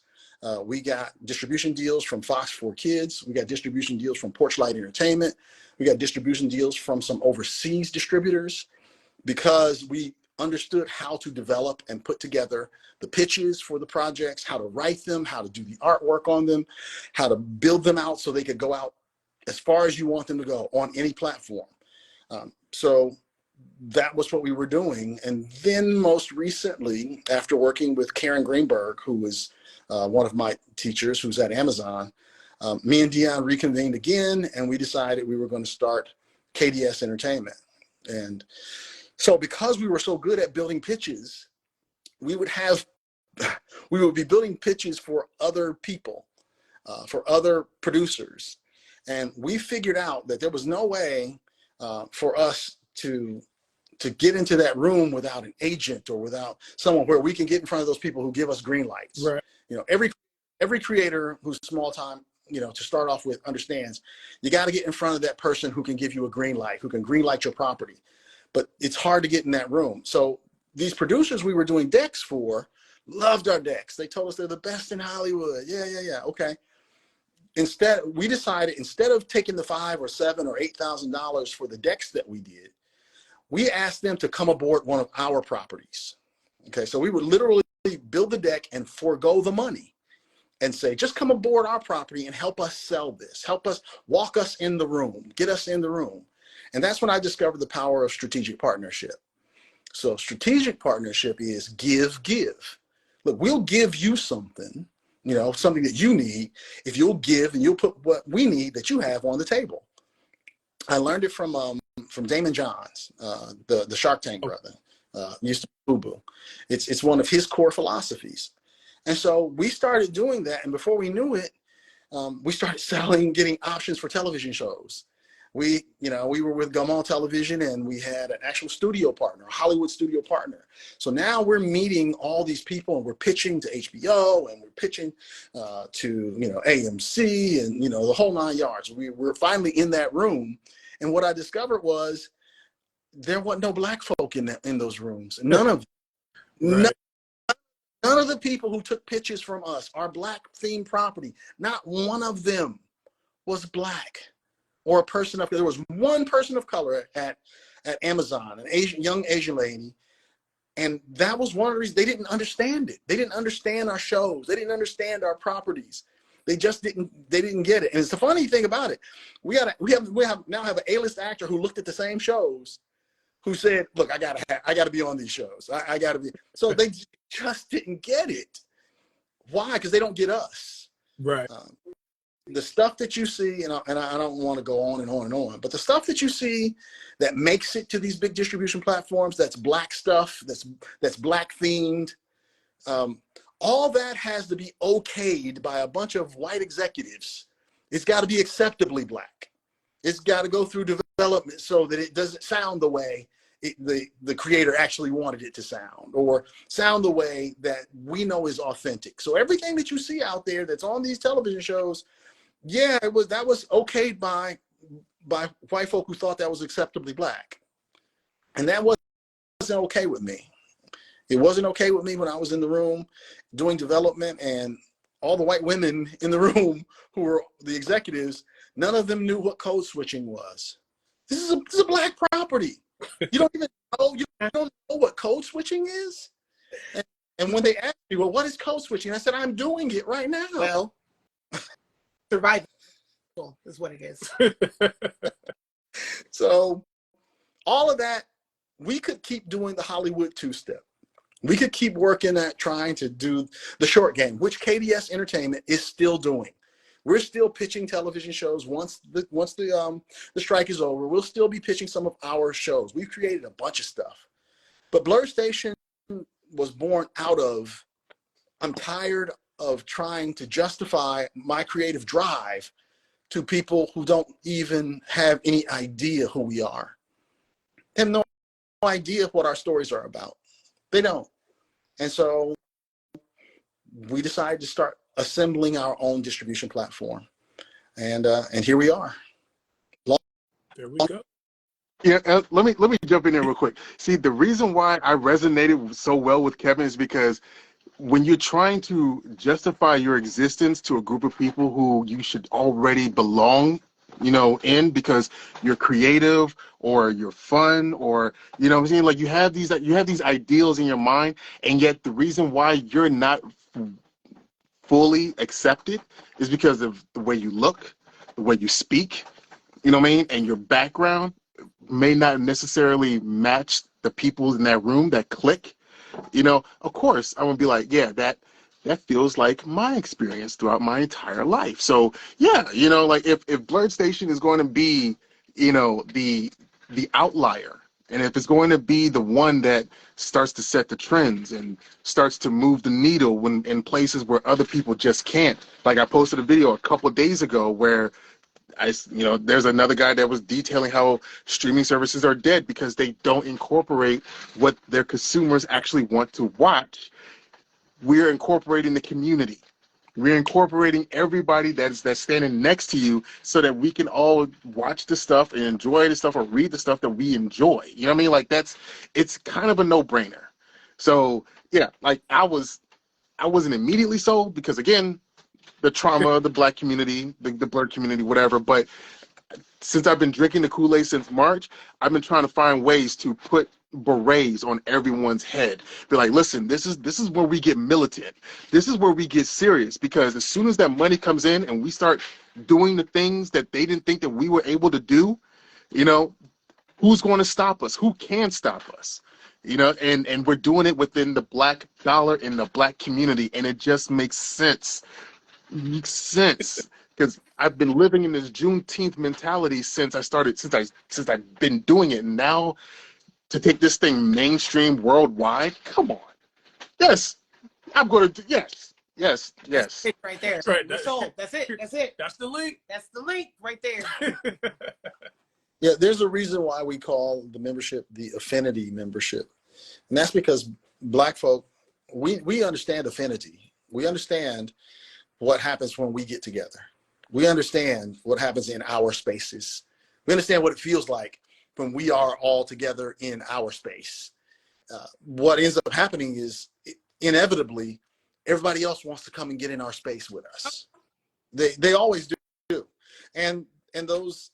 We got distribution deals from Fox 4 Kids. We got distribution deals from Porchlight Entertainment. We got distribution deals from some overseas distributors, because we understood how to develop and put together the pitches for the projects, how to write them, how to do the artwork on them, how to build them out so they could go out as far as you want them to go on any platform. So that was what we were doing. And then most recently, after working with Karen Greenberg, who was one of my teachers who's at Amazon, me and Dion reconvened again, and we decided we were going to start KDS Entertainment. And so because we were so good at building pitches, we would be building pitches for other people, for other producers. And we figured out that there was no way for us to get into that room without an agent or without someone where we can get in front of those people who give us green lights. Right. You know, every creator who's small time, to start off with, understands you got to get in front of that person who can give you a green light, who can green light your property. But it's hard to get in that room. So these producers we were doing decks for loved our decks. They told us they're the best in Hollywood. Yeah. Okay. We decided instead of taking the $5,000 or $7,000 or $8,000 for the decks that we did, we asked them to come aboard one of our properties. Okay. So we would literally build the deck and forego the money and say, just come aboard our property and help us sell this. Help us, walk us in the room, get us in the room. And that's when I discovered the power of strategic partnership. So strategic partnership is give. Look, we'll give you something, something that you need, if you'll give and you'll put what we need that you have on the table. I learned it from Damon Johns, the Shark Tank brother, used to be Boo. It's one of his core philosophies. And so we started doing that. And before we knew it, we started getting options for television shows. We were with Gaumont Television, and we had an actual studio partner, a Hollywood studio partner. So now we're meeting all these people, and we're pitching to HBO, and we're pitching to AMC, and the whole 9 yards. We're finally in that room, and what I discovered was there wasn't no black folk in those rooms. None of them. Right. None of the people who took pitches from us, our black themed property, not one of them was black. Or a person of, there was one person of color at Amazon, an young Asian lady. And that was one of the reasons they didn't understand it. They didn't understand our shows. They didn't understand our properties. They didn't get it. And it's the funny thing about it. We now have an A-list actor who looked at the same shows, who said, look, I gotta be on these shows. I gotta be. So they just didn't get it. Why? Because they don't get us. Right. The stuff that you see, and I don't want to go on and on and on, but the stuff that you see that makes it to these big distribution platforms, that's black stuff, that's black themed, all that has to be okayed by a bunch of white executives. It's got to be acceptably black. It's got to go through development so that it doesn't sound the way the creator actually wanted it to sound, or sound the way that we know is authentic. So everything that you see out there that's on these television shows, that was okayed by white folk who thought that was acceptably black. And that wasn't okay with me. It wasn't okay with me when I was in the room doing development, and all the white women in the room who were the executives, none of them knew what code switching was. This is a black property. You don't even know, you don't know what code switching is? And when they asked me, well, what is code switching? I said, I'm doing it right now. Well, survival. is what it is. So all of that, we could keep doing the Hollywood two-step. We could keep working at trying to do the short game, which KDS Entertainment is still doing. We're still pitching television shows once the strike is over. We'll still be pitching some of our shows. We've created a bunch of stuff. But Blerd Station was born out of, I'm tired of trying to justify my creative drive to people who don't even have any idea who we are. They have no idea what our stories are about. They don't. And so we decided to start assembling our own distribution platform. And here we are. There we go. Yeah, let me jump in there real quick. See, the reason why I resonated so well with Kevin is because when you're trying to justify your existence to a group of people who you should already belong, in because you're creative or you're fun or what I'm saying, like you have these ideals in your mind, and yet the reason why you're not fully accepted is because of the way you look, the way you speak, what I mean, and your background may not necessarily match the people in that room that click. Of course, I'm gonna be like, yeah, that feels like my experience throughout my entire life. So yeah, like if Blerd Station is going to be, the outlier, and if it's going to be the one that starts to set the trends and starts to move the needle when in places where other people just can't. Like I posted a video a couple of days ago where there's another guy that was detailing how streaming services are dead because they don't incorporate what their consumers actually want to watch. We're incorporating the community. We're incorporating everybody that's standing next to you so that we can all watch the stuff and enjoy the stuff or read the stuff that we enjoy. You know what I mean? Like it's kind of a no-brainer. So yeah, like I wasn't immediately sold because again, the trauma of the Black community, the Blerd community, whatever. But since I've been drinking the Kool-Aid since March, I've been trying to find ways to put berets on everyone's head. Be like, listen, this is where we get militant. This is where we get serious, because as soon as that money comes in and we start doing the things that they didn't think that we were able to do, who's going to stop us? Who can stop us? And we're doing it within the Black dollar in the Black community, and it just makes sense. Makes sense. Because I've been living in this Juneteenth mentality since I've been doing it. And now to take this thing mainstream worldwide, come on. Yes, I'm going to do, yes. That's it right there. Right. We're sold. That's it. That's it. That's the link. That's the link right there. Yeah, there's a reason why we call the membership the affinity membership. And that's because Black folk, we understand affinity. We understand what happens when we get together. We understand what happens in our spaces. We understand what it feels like when we are all together in our space. What ends up happening is inevitably everybody else wants to come and get in our space with us. They always do. And those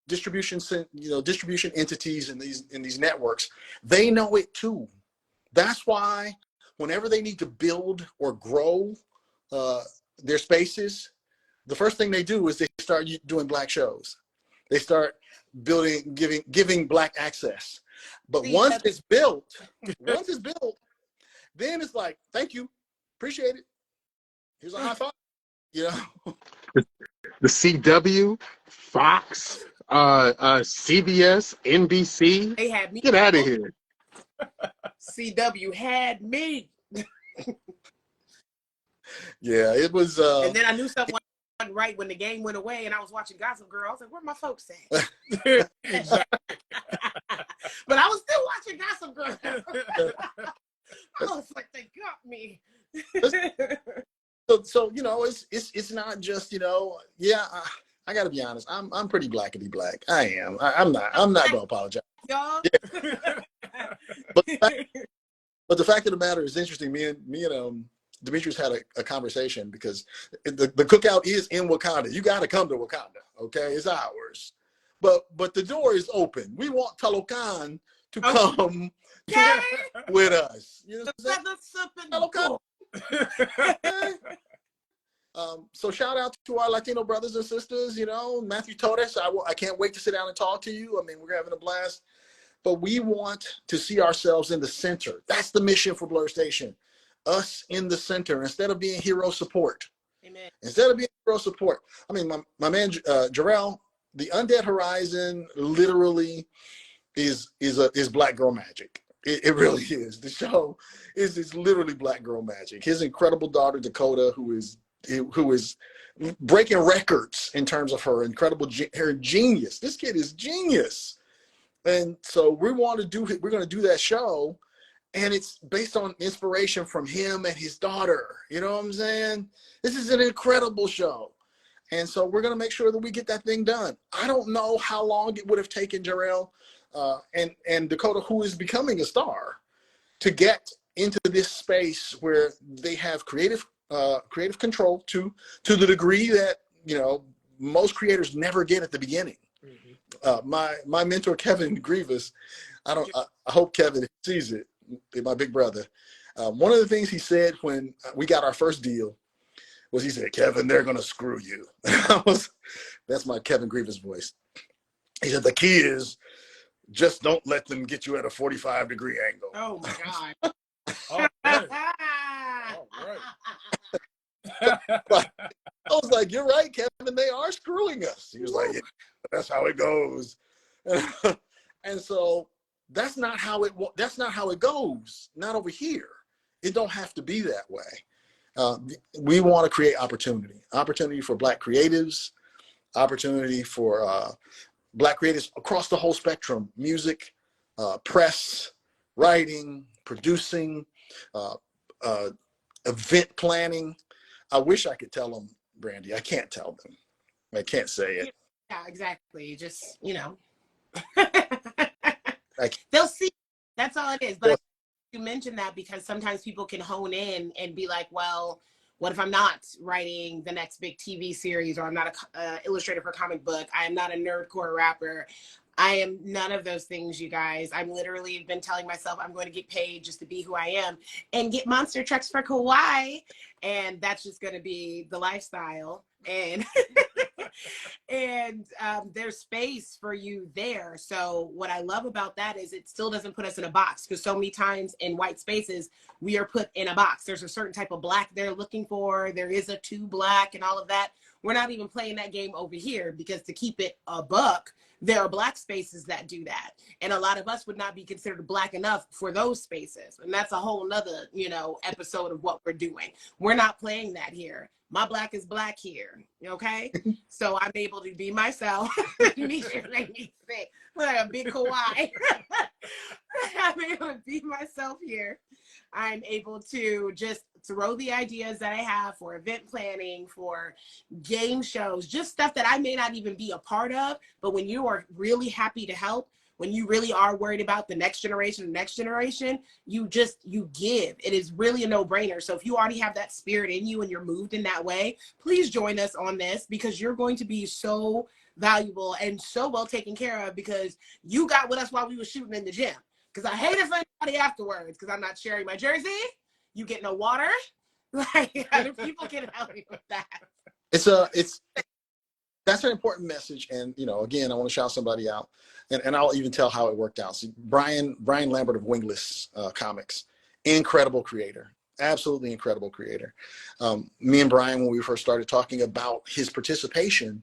distribution entities and these networks, they know it too. That's why whenever they need to build or grow their spaces, the first thing they do is they start doing Black shows. They start building, giving Black access. But once it's built, then it's like, thank you, appreciate it. Here's a high five. The CW, Fox, CBS, NBC. They had me. Get out of here. CW had me. Yeah, it was. And then I knew something wasn't right when the game went away, and I was watching Gossip Girl. I was like, "Where my folks at?" Exactly. But I was still watching Gossip Girl. I was like, "They got me." So it's not just yeah. I got to be honest. I'm pretty blackety black. I am. I'm not gonna apologize. Y'all. But the fact of the matter is interesting. Me and Demetrius had a conversation because the cookout is in Wakanda. You got to come to Wakanda. Okay, it's ours. But the door is open. We want Talokan to come with us. You know what I'm saying? So shout out to our Latino brothers and sisters, you know, Matthew Torres. I can't wait to sit down and talk to you. I mean, we're having a blast. But we want to see ourselves in the center. That's the mission for Blerd Station. Us in the center, instead of being hero support. Amen. Instead of being hero support. I mean, my man, Jarrell, the Undead Horizon literally is black girl magic. It really is. The show is literally black girl magic. His incredible daughter, Dakota, who is breaking records in terms of her incredible, her genius. This kid is genius. And so we're going to do that show, and it's based on inspiration from him and his daughter. You know what I'm saying? This is an incredible show. And so we're going to make sure that we get that thing done. I don't know how long it would have taken Jarrell and Dakota, who is becoming a star, to get into this space where they have creative control to the degree that, you know, most creators never get at the beginning. My mentor, Kevin Grievous, I hope Kevin sees it, my big brother. One of the things he said when we got our first deal was, he said, "Kevin, they're going to screw you." That's my Kevin Grievous voice. He said, "The key is just don't let them get you at a 45-degree angle." Oh my God. All right. All right. I was like, "You're right, Kevin. They are screwing us." He was like, "Yeah, that's how it goes." And so that's not how it goes. Not over here. It don't have to be that way. We want to create opportunity for Black creatives, opportunity for Black creatives across the whole spectrum: music, press, writing, producing, event planning. I wish I could tell them, Brandy. I can't tell them. I can't say it. Yeah, exactly. Just, you know, Like, they'll see. That's all it is. But you mentioned that because sometimes people can hone in and be like, well, what if I'm not writing the next big TV series, or I'm not an illustrator for a comic book? I am not a nerdcore rapper. I am none of those things, you guys. I'm literally been telling myself I'm going to get paid just to be who I am and get monster trucks for Kauai. And that's just going to be the lifestyle. And and there's space for you there. So what I love about that is it still doesn't put us in a box, because so many times in white spaces, we are put in a box. There's a certain type of Black they're looking for. There is a 2 Black and all of that. We're not even playing that game over here, because to keep it a buck, there are Black spaces that do that. And a lot of us would not be considered Black enough for those spaces. And that's a whole nother, you know, episode of what we're doing. We're not playing that here. My Black is Black here, okay? So I'm able to be myself. Misha made me sick, like a big Kauai. I'm able to be myself here. I'm able to just throw the ideas that I have for event planning, for game shows, just stuff that I may not even be a part of. But when you are really happy to help, when you really are worried about the next generation, you give. It is really a no-brainer. So if you already have that spirit in you and you're moved in that way, please join us on this, because you're going to be so valuable and so well taken care of, because you got with us while we were shooting in the gym. Because I hate it for anybody afterwards, because I'm not sharing my jersey. You get no water. Like, other people can help me with that. That's an important message. And, you know, again, I want to shout somebody out, and I'll even tell how it worked out. So Brian Lambert of Wingless Comics, incredible creator, absolutely incredible creator. Me and Brian, when we first started talking about his participation,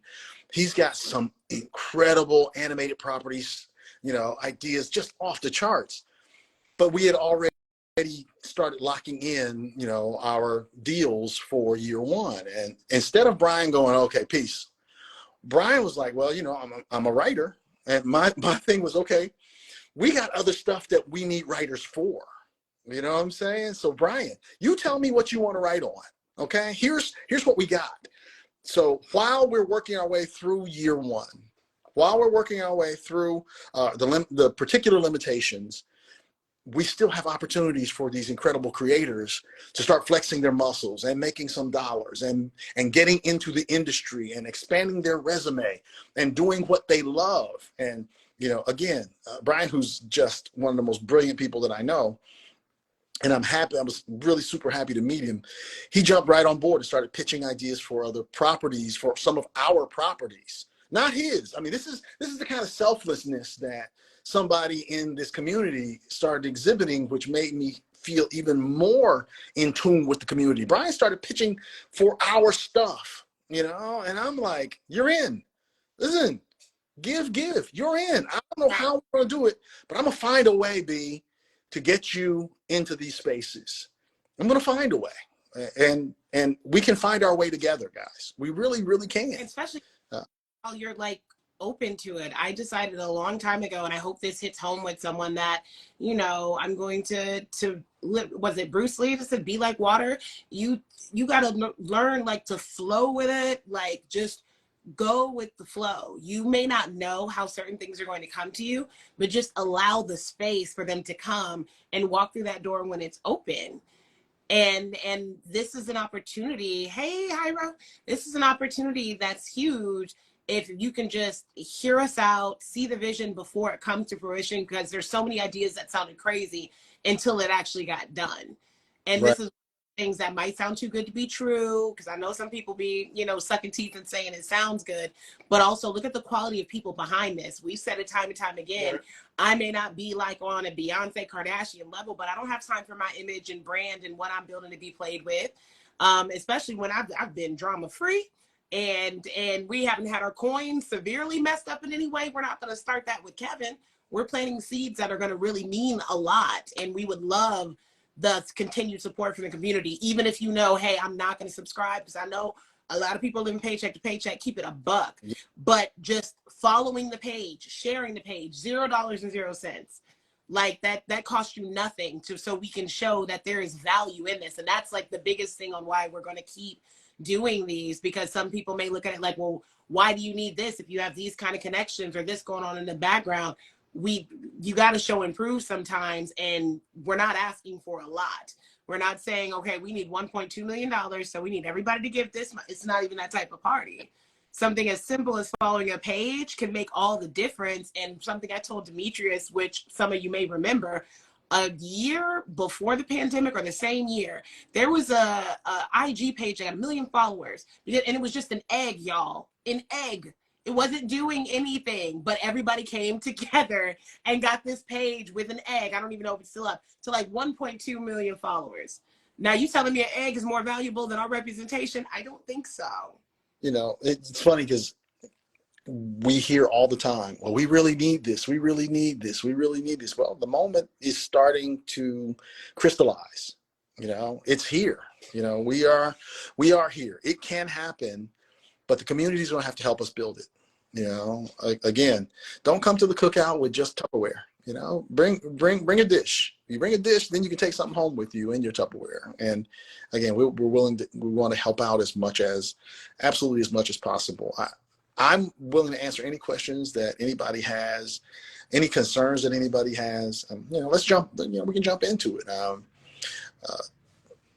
he's got some incredible animated properties, you know, ideas just off the charts. But we had already started locking in, you know, our deals for year one. And instead of Brian going, "Okay, peace," Brian was like, "Well, you know, I'm a writer." And my thing was, okay, we got other stuff that we need writers for. You know what I'm saying? So Brian, you tell me what you want to write on. Okay, here's what we got. So while we're working our way through year one, while we're working our way through the particular limitations, we still have opportunities for these incredible creators to start flexing their muscles and making some dollars and getting into the industry and expanding their resume and doing what they love. And, you know, again, Brian, who's just one of the most brilliant people that I know, and I'm happy. I was really super happy to meet him. He jumped right on board and started pitching ideas for other properties, for some of our properties, not his. I mean, this is the kind of selflessness that somebody in this community started exhibiting, which made me feel even more in tune with the community. Brian started pitching for our stuff, you know, and I'm like, you're in. Listen, give. You're in. I don't know how we're gonna do it, but I'm gonna find a way, B, to get you into these spaces. I'm gonna find a way, and we can find our way together, guys. We really, really can. Especially while you're like open to it. I decided a long time ago, and I hope this hits home with someone that, you know, I'm going to live. Was it Bruce Lee that said, "Be like water"? You got to learn like to flow with it, like just go with the flow. You may not know how certain things are going to come to you, but just allow the space for them to come and walk through that door when it's open. And this is an opportunity. Hey, Hyra, this is an opportunity that's huge if you can just hear us out, see the vision before it comes to fruition, because there's so many ideas that sounded crazy until it actually got done. And Right. this is things that might sound too good to be true, because I know some people be, you know, sucking teeth and saying it sounds good, but also look at the quality of people behind this. We've said it time and time again. Right. I may not be like on a Beyonce Kardashian level, but I don't have time for my image and brand and what I'm building to be played with, especially when I've been drama free and we haven't had our coins severely messed up in any way. We're not going to start that with Kevin. We're planting seeds that are going to really mean a lot, and we would love the continued support from the community, even if you know, hey, I'm not going to subscribe, because I know a lot of people living paycheck to paycheck, keep it a buck. Yeah. But just following the page, sharing the page, $0.00. Like that costs you nothing so we can show that there is value in this. And that's like the biggest thing on why we're going to keep doing these, because some people may look at it like, well, why do you need this if you have these kind of connections or this going on in the background? You got to show and prove sometimes, and we're not asking for a lot. We're not saying, okay, we need $1.2 million, so we need everybody to give this. It's not even that type of party. Something as simple as following a page can make all the difference. And something I told Demetrius, which some of you may remember, a year before the pandemic or the same year, there was a IG page that had 1 million followers, and it was just an egg, y'all, an egg. It wasn't doing anything, but everybody came together and got this page with an egg. I don't even know if it's still up, to like 1.2 million followers. Now you telling me an egg is more valuable than our representation? I don't think so. You know, it's funny because we hear all the time, well, we really need this. We really need this. We really need this. Well, the moment is starting to crystallize. You know, it's here. You know, we are here. It can happen, but the community is going to have to help us build it. You know, again, don't come to the cookout with just Tupperware. You know, bring a dish. You bring a dish, then you can take something home with you in your Tupperware. And again, we want to help out absolutely as much as possible. I'm willing to answer any questions that anybody has, any concerns that anybody has. You know, let's jump. You know, we can jump into it.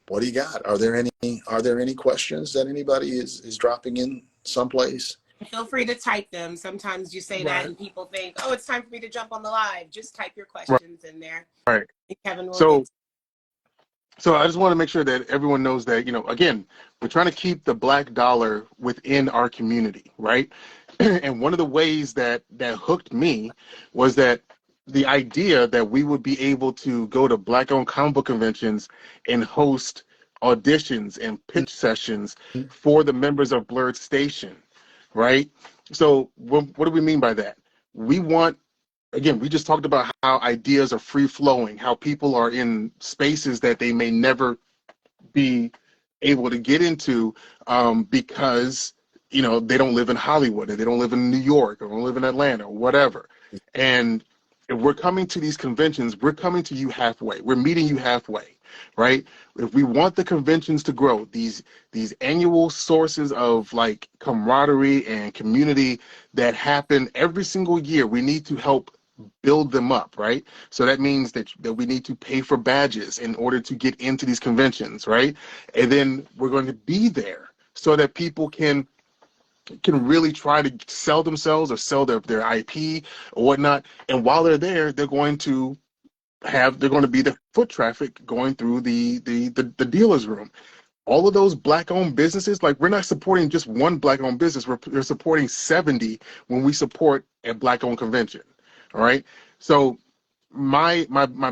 What do you got? Are there any questions that anybody is dropping in someplace? Feel free to type them. Sometimes you say that and people think, oh, it's time for me to jump on the live. Just type your questions in there. Right. Kevin will So I just want to make sure that everyone knows that, you know, again, we're trying to keep the black dollar within our community, right? And one of the ways that hooked me was that the idea that we would be able to go to Black-owned comic book conventions and host auditions and pitch sessions for the members of Blerd Station, right? So what do we mean by that? We want, again, we just talked about how ideas are free flowing, how people are in spaces that they may never be able to get into because, you know, they don't live in Hollywood, or they don't live in New York, or don't live in Atlanta, or whatever. And if we're coming to these conventions, we're coming to you halfway. We're meeting you halfway, right? If we want the conventions to grow, these annual sources of like camaraderie and community that happen every single year, we need to help build them up, right? So that means that we need to pay for badges in order to get into these conventions, right? And then we're going to be there so that people can really try to sell themselves or sell their IP or whatnot. And while they're there, they're going to they're going to be the foot traffic going through the dealer's room. All of those black-owned businesses, like we're not supporting just one black-owned business. We're supporting 70 when we support a black-owned convention. All right. So my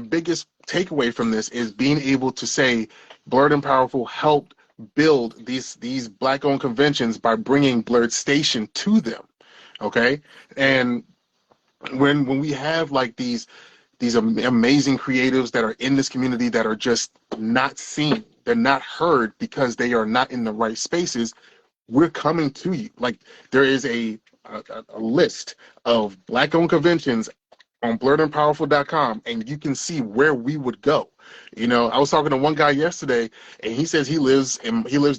biggest takeaway from this is being able to say Blerd and Powerful helped build these black-owned conventions by bringing Blerd Station to them. Okay. And when we have like these amazing creatives that are in this community that are just not seen, they're not heard because they are not in the right spaces, we're coming to you. Like there is a list of black-owned conventions on blerdandpowerful.com, and you can see where we would go. You know, I was talking to one guy yesterday, and he says he lives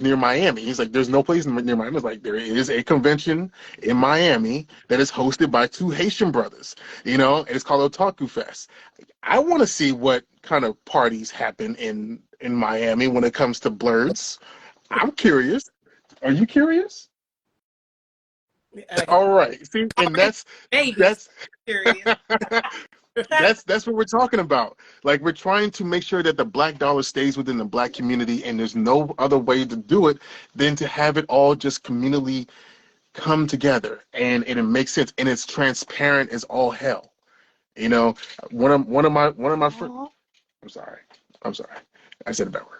near Miami. He's like, there's no place near Miami. It's like, there is a convention in Miami that is hosted by two Haitian brothers, you know, and it's called Otaku Fest. I want to see what kind of parties happen in Miami when it comes to Blerds. I'm curious. Are you curious? All right. See, and Maybe that's serious. that's what we're talking about. Like we're trying to make sure that the black dollar stays within the black community, and there's no other way to do it than to have it all just communally come together, and it makes sense, and it's transparent as all hell. You know, one of my friends. I'm sorry. I said it backward.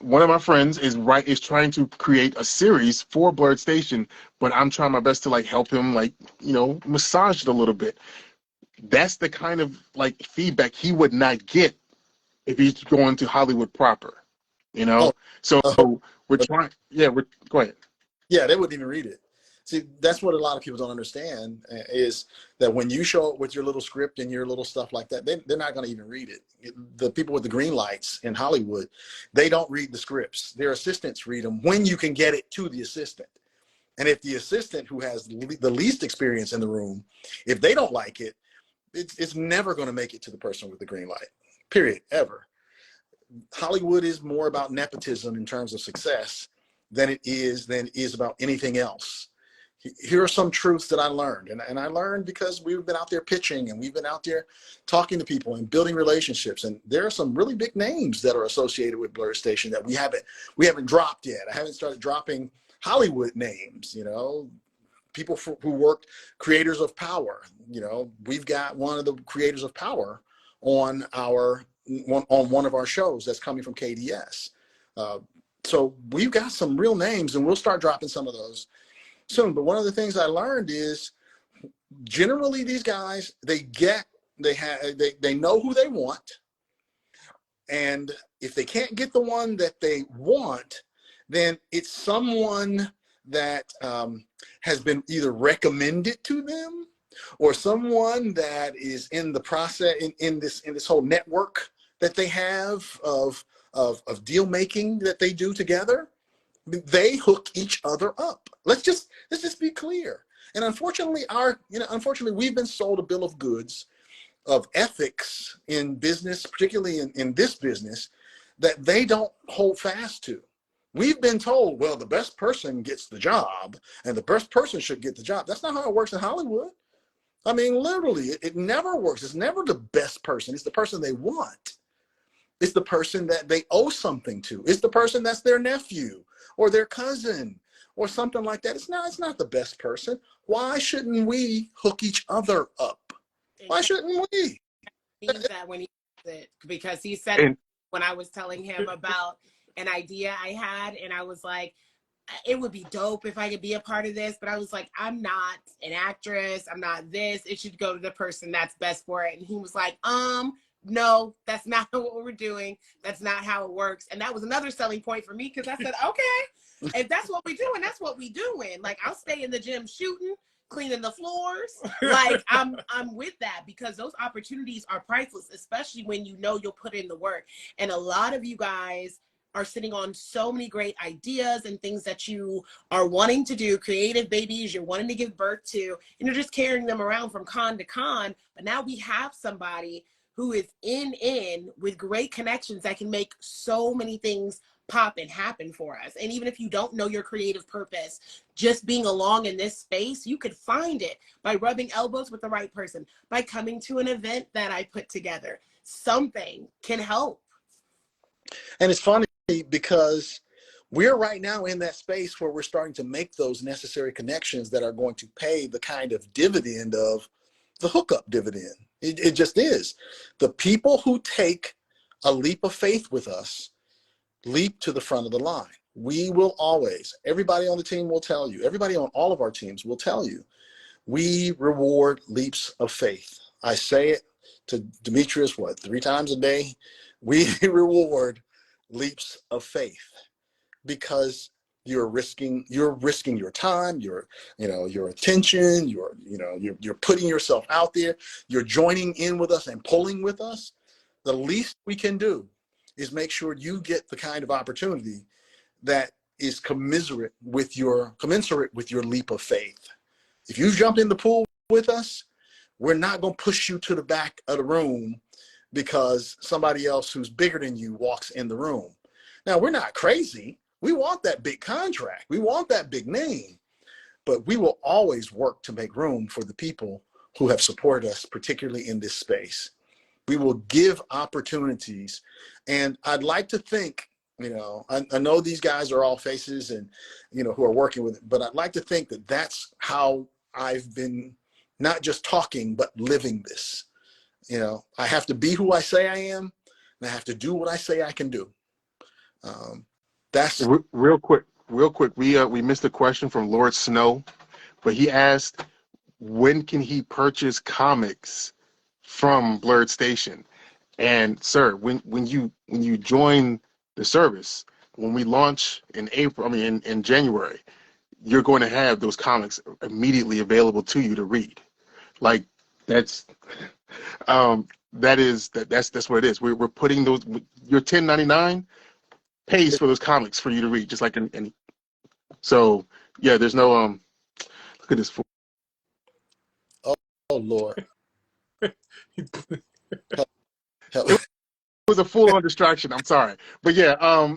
One of my friends is trying to create a series for Blerd Station, but I'm trying my best to like help him, like, you know, massage it a little bit. That's the kind of like feedback he would not get if he's going to Hollywood proper, you know. Oh, So oh, we're trying. Yeah, go ahead. yeah, they wouldn't even read it. See, that's what a lot of people don't understand is that when you show up with your little script and your little stuff like that, they're not going to even read it. The people with the green lights in Hollywood, they don't read the scripts. Their assistants read them when you can get it to the assistant. And if the assistant who has the least experience in the room, if they don't like it, it's never going to make it to the person with the green light, period, ever. Hollywood is more about nepotism in terms of success than it is about anything else. Here are some truths that I learned, and I learned because we've been out there pitching and we've been out there talking to people and building relationships, and there are some really big names that are associated with Blerd Station that we haven't dropped yet. I haven't started dropping Hollywood names, you know, people who worked, creators of power. You know, we've got one of the creators of power on one of our shows that's coming from KDS. So we've got some real names, and we'll start dropping some of those soon. But one of the things I learned is generally these guys, they know who they want. And if they can't get the one that they want, then it's someone that has been either recommended to them or someone that is in the process in this whole network that they have of deal making that they do together. They hook each other up. Let's just be clear. And unfortunately, we've been sold a bill of goods of ethics in business, particularly in this business, that they don't hold fast to. We've been told, well, the best person gets the job and the best person should get the job. That's not how it works in Hollywood. I mean, literally, it never works. It's never the best person. It's the person they want. It's the person that they owe something to. It's the person that's their nephew or their cousin or something like that. It's not the best person. Why shouldn't we hook each other up? Why shouldn't we? Means that when he said it, because he said it when I was telling him about an idea I had, and I was like, it would be dope if I could be a part of this, but I was like, I'm not an actress, I'm not this, it should go to the person that's best for it. And he was like, no, that's not what we're doing, that's not how it works. And that was another selling point for me, because I said, okay, if that's what we doing, that's what we doing. Like, I'll stay in the gym shooting, cleaning the floors. Like, I'm with that, because those opportunities are priceless, especially when you know you'll put in the work. And a lot of you guys are sitting on so many great ideas and things that you are wanting to do, creative babies you're wanting to give birth to, and you're just carrying them around from con to con. But now we have somebody who is in with great connections that can make so many things pop and happen for us. And even if you don't know your creative purpose, just being along in this space, you could find it by rubbing elbows with the right person, by coming to an event that I put together. something can help. And it's funny because we're right now in that space where we're starting to make those necessary connections that are going to pay the kind of dividend of the hookup dividend. It just is. The people who take a leap of faith with us leap to the front of the line. We will always, everybody on the team will tell you, everybody on all of our teams will tell you, we reward leaps of faith. I say it to Demetrius, 3 times a day? We reward leaps of faith because you're risking your time, your attention, you're putting yourself out there, you're joining in with us and pulling with us. The least we can do is make sure you get the kind of opportunity that is commensurate with your leap of faith. If you jump in the pool with us, we're not going to push you to the back of the room because somebody else who's bigger than you walks in the room. Now, we're not crazy. We want that big contract. We want that big name. But we will always work to make room for the people who have supported us, particularly in this space. We will give opportunities. And I'd like to think, I know these guys are all faces and, who are working with it, but I'd like to think that that's how I've been not just talking, but living this. I have to be who I say I am, and I have to do what I say I can do. That's real quick. We missed a question from Lord Snow, but he asked, when can he purchase comics from Blerd Station? And sir, when you join the service, when we launch in in January, you're going to have those comics immediately available to you to read. Like that's what it is. We're putting those, your 10.99 pays for those comics for you to read, just like any. So yeah, there's no look at this fool. Oh Lord. It was a full on distraction. I'm sorry, but yeah,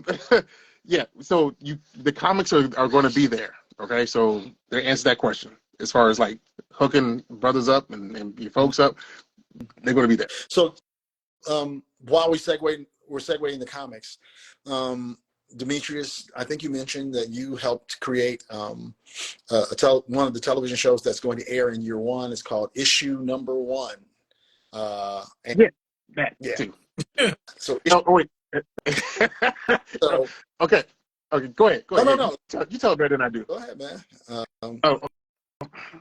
yeah. So the comics are going to be there. Okay, so they answer that question as far as like hooking brothers up and your folks up. They're going to be there. So while we're segueing the comics. Demetrius, I think you mentioned that you helped create one of the television shows that's going to air in year 1. It's called Issue Number 1. That too. So wait. So okay, go ahead. No. You tell it better than I do. Go ahead, man.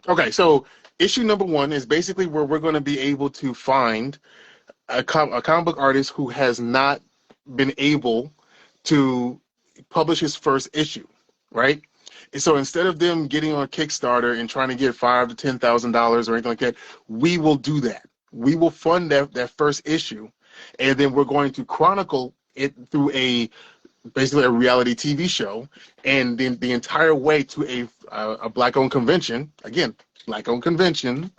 Okay. So issue number 1 is basically where we're going to be able to find a comic book artist who has not been able to publish his first issue, right? And so instead of them getting on Kickstarter and trying to get $5,000 to $10,000 or anything like that, we will do that. We will fund that first issue, and then we're going to chronicle it through basically a reality TV show, and then the entire way to a Black-owned convention. Again, Black-owned convention,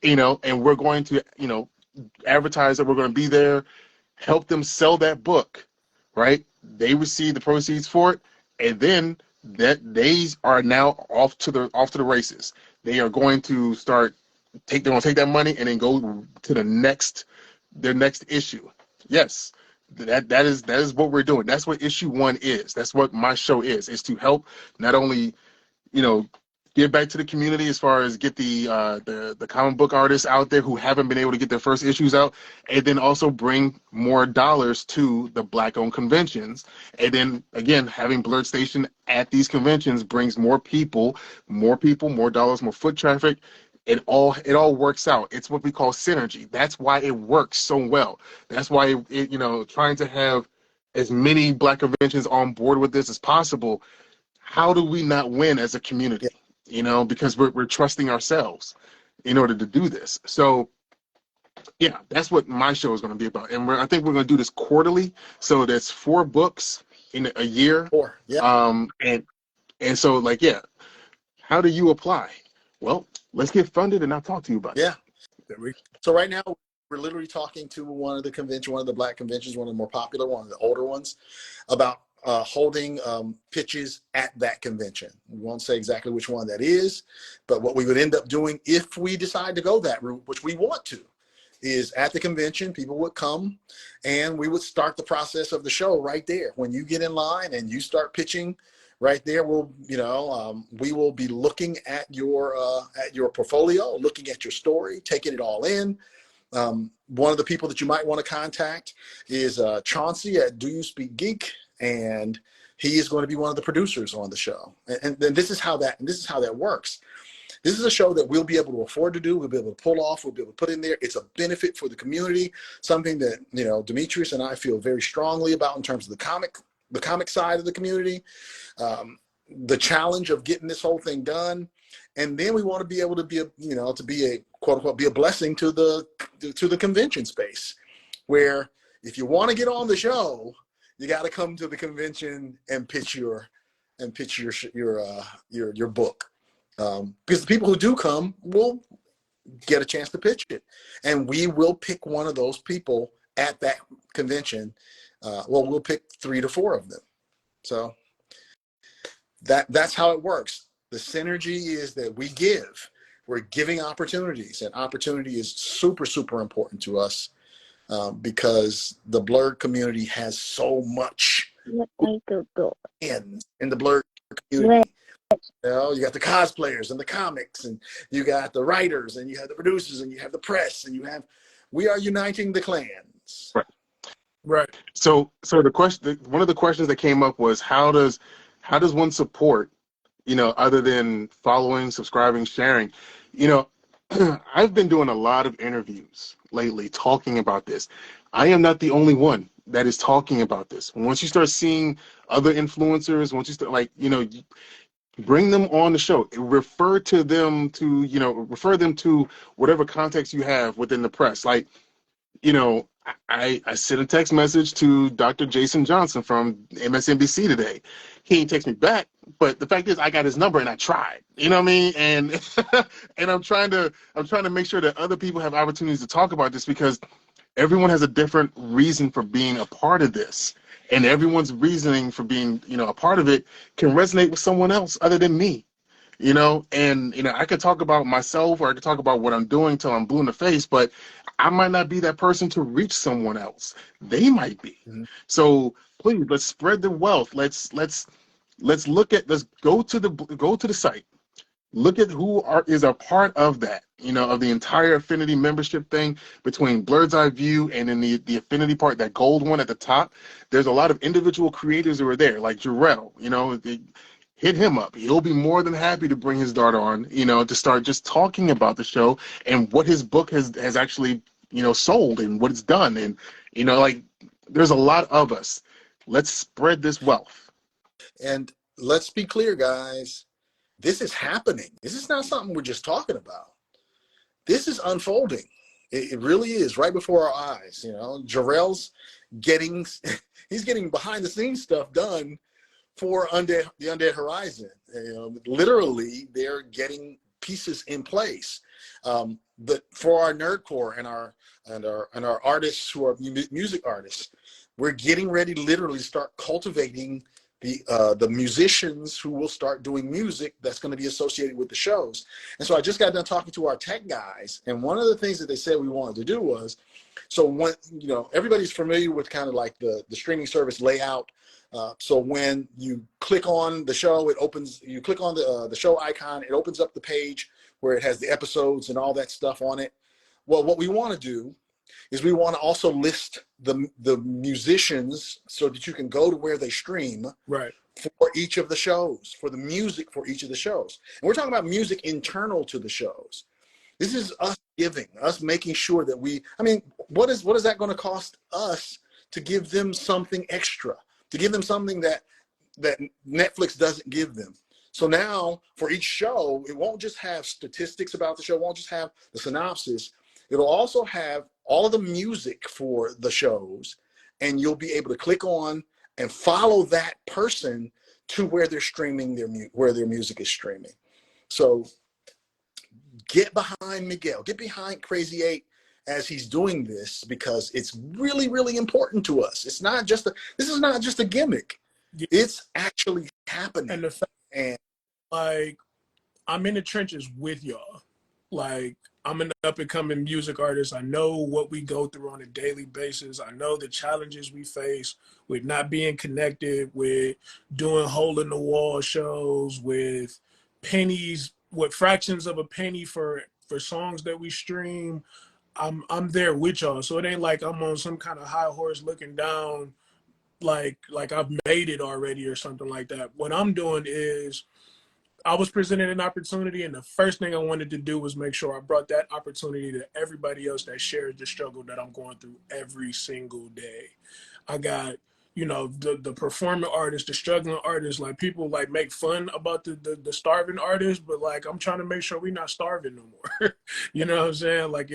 and we're going to advertise that we're going to be there, help them sell that book, right? They receive the proceeds for it, and then that they are now off to the races. They are going to they're going to take that money and then go to their next issue. Yes, that is what we're doing. That's what issue 1 is. That's what my show is to help not only give back to the community as far as get the comic book artists out there who haven't been able to get their first issues out, and then also bring more dollars to the Black-owned conventions. And then again, having Blerd Station at these conventions brings more people, more dollars, more foot traffic. It all works out. It's what we call synergy. That's why it works so well. That's why trying to have as many Black conventions on board with this as possible. How do we not win as a community? Because we're trusting ourselves in order to do this. So yeah, that's what my show is going to be about. And I think we're going to do this quarterly. So that's 4 books in a year. 4, yeah. And so like, yeah, how do you apply? Well, let's get funded and I'll talk to you about it. Yeah. So right now we're literally talking to one of the Black conventions, one of the more popular, one of the older ones, about holding pitches at that convention. We won't say exactly which one that is, but what we would end up doing if we decide to go that route, which we want to, is at the convention, people would come and we would start the process of the show right there. When you get in line and you start pitching right there, we will be looking at your portfolio, looking at your story, taking it all in. One of the people that you might want to contact is Chauncey at Do You Speak Geek, and he is going to be one of the producers on the show. And then this is how that works. This is a show that we'll be able to afford to do. We'll be able to pull off. We'll be able to put in there. It's a benefit for the community, something that, Demetrius and I feel very strongly about in terms of the comic side of the community, the challenge of getting this whole thing done. And then we want to be able to be a quote unquote, be a blessing to the convention space, where if you want to get on the show, you got to come to the convention and pitch your book. Because the people who do come will get a chance to pitch it, and we will pick one of those people at that convention. We'll pick 3 to 4 of them. So that's how it works. The synergy is that we're giving opportunities, and opportunity is super, super important to us, because the Blerd community has so much in the Blerd community. You got the cosplayers and the comics, and you got the writers, and you have the producers, and you have the press, and we are uniting the clans. Right. So the question, one of the questions that came up was, how does one support, other than following, subscribing, sharing? I've been doing a lot of interviews lately talking about this. I am not the only one that is talking about this. Once you start seeing other influencers, once you start bring them on the show, refer them to whatever context you have within the press. I sent a text message to Dr. Jason Johnson from MSNBC today. He didn't text me back, but the fact is I got his number and I tried. You know what I mean? And and I'm trying to make sure that other people have opportunities to talk about this, because everyone has a different reason for being a part of this. And everyone's reasoning for being, a part of it can resonate with someone else other than me. I could talk about myself, or I could talk about what I'm doing till I'm blue in the face, but I might not be that person to reach someone else. They might be. Mm-hmm. So please, let's spread the wealth. Let's go to the site. Look at who is a part of that, of the entire Affinity membership thing, between Blerd's Eye View and in the Affinity part, that gold one at the top. There's a lot of individual creators who are there, like Jarrell. Hit him up. He'll be more than happy to bring his daughter on, to start just talking about the show and what his book has actually, sold and what it's done. And, there's a lot of us. Let's spread this wealth. And let's be clear, guys. This is happening. This is not something we're just talking about. This is unfolding. It really is, right before our eyes. Jarrell's getting behind the scenes stuff done for the Undead Horizon. Literally, they're getting pieces in place. But for our nerdcore and our artists who are music artists, we're getting ready to literally start cultivating the musicians who will start doing music that's going to be associated with the shows. And so I just got done talking to our tech guys, and one of the things that they said we wanted to do was, so when everybody's familiar with kind of like the streaming service layout. So when you click on the show, you click on the show icon, it opens up the page where it has the episodes and all that stuff on it. Well, what we want to do is we want to also list the musicians so that you can go to where they stream, right, for each of the shows, for the music for each of the shows. And we're talking about music internal to the shows. This is us making sure that what is that going to cost us to give them something extra, to give them something that Netflix doesn't give them? So now for each show, it won't just have statistics about the show, it won't just have the synopsis. It'll also have all of the music for the shows, and you'll be able to click on and follow that person to where they're streaming where their music is streaming. So get behind Miguel, get behind Crazy 8 as he's doing this, because it's really, really important to us. This is not just a gimmick. It's actually happening. And the fact, I'm in the trenches with y'all. Like, I'm an up and coming music artist. I know what we go through on a daily basis. I know the challenges we face with not being connected, with doing hole in the wall shows, with pennies, with fractions of a penny for songs that we stream. I'm there with y'all. So it ain't like I'm on some kind of high horse looking down like I've made it already or something like that. What I'm doing is I was presented an opportunity, and the first thing I wanted to do was make sure I brought that opportunity to everybody else that shares the struggle that I'm going through every single day. I got, the performing artists, the struggling artists, like people like make fun about the starving artists, but like I'm trying to make sure we're not starving no more. You know what I'm saying? Like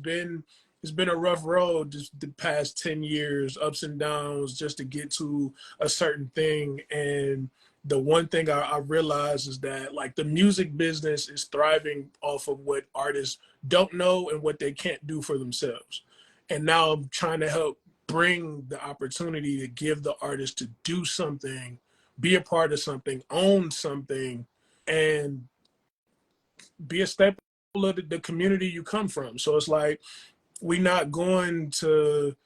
been it's been a rough road just the past 10 years, ups and downs, just to get to a certain thing. And the one thing I realize is that like the music business is thriving off of what artists don't know and what they can't do for themselves. And now I'm trying to help bring the opportunity to give the artist to do something, be a part of something, own something, and be a staple of the community you come from. So it's like we're not going to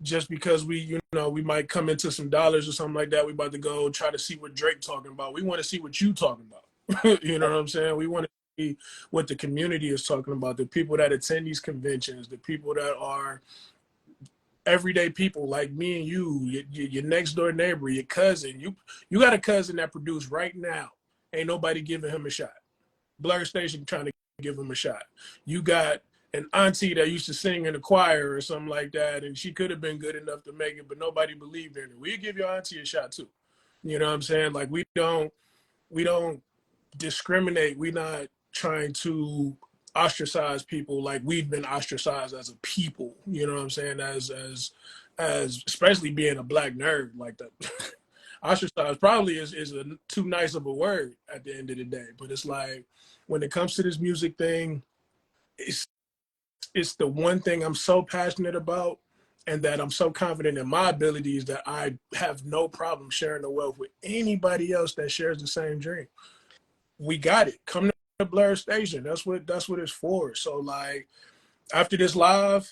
just because we might come into some dollars or something like that. We about to go try to see what Drake talking about. We want to see what you talking about. You know what I'm saying? We want to see what the community is talking about. The people that attend these conventions, the people that are everyday people like me and you, your next door neighbor, your cousin. You got a cousin that produced right now. Ain't nobody giving him a shot. Blerd Station trying to give him a shot. You got an auntie that used to sing in a choir or something like that, and she could have been good enough to make it, but nobody believed in her. We give your auntie a shot too. You know what I'm saying? Like we don't discriminate. We're not trying to ostracize people like we've been ostracized as a people. You know what I'm saying? As especially being a black nerd like that. Ostracized probably is a too nice of a word at the end of the day. But it's like when it comes to this music thing, it's the one thing I'm so passionate about and that I'm so confident in my abilities that I have no problem sharing the wealth with anybody else that shares the same dream. We got it. Come to Blerd Station. That's what it's for. So like after this live,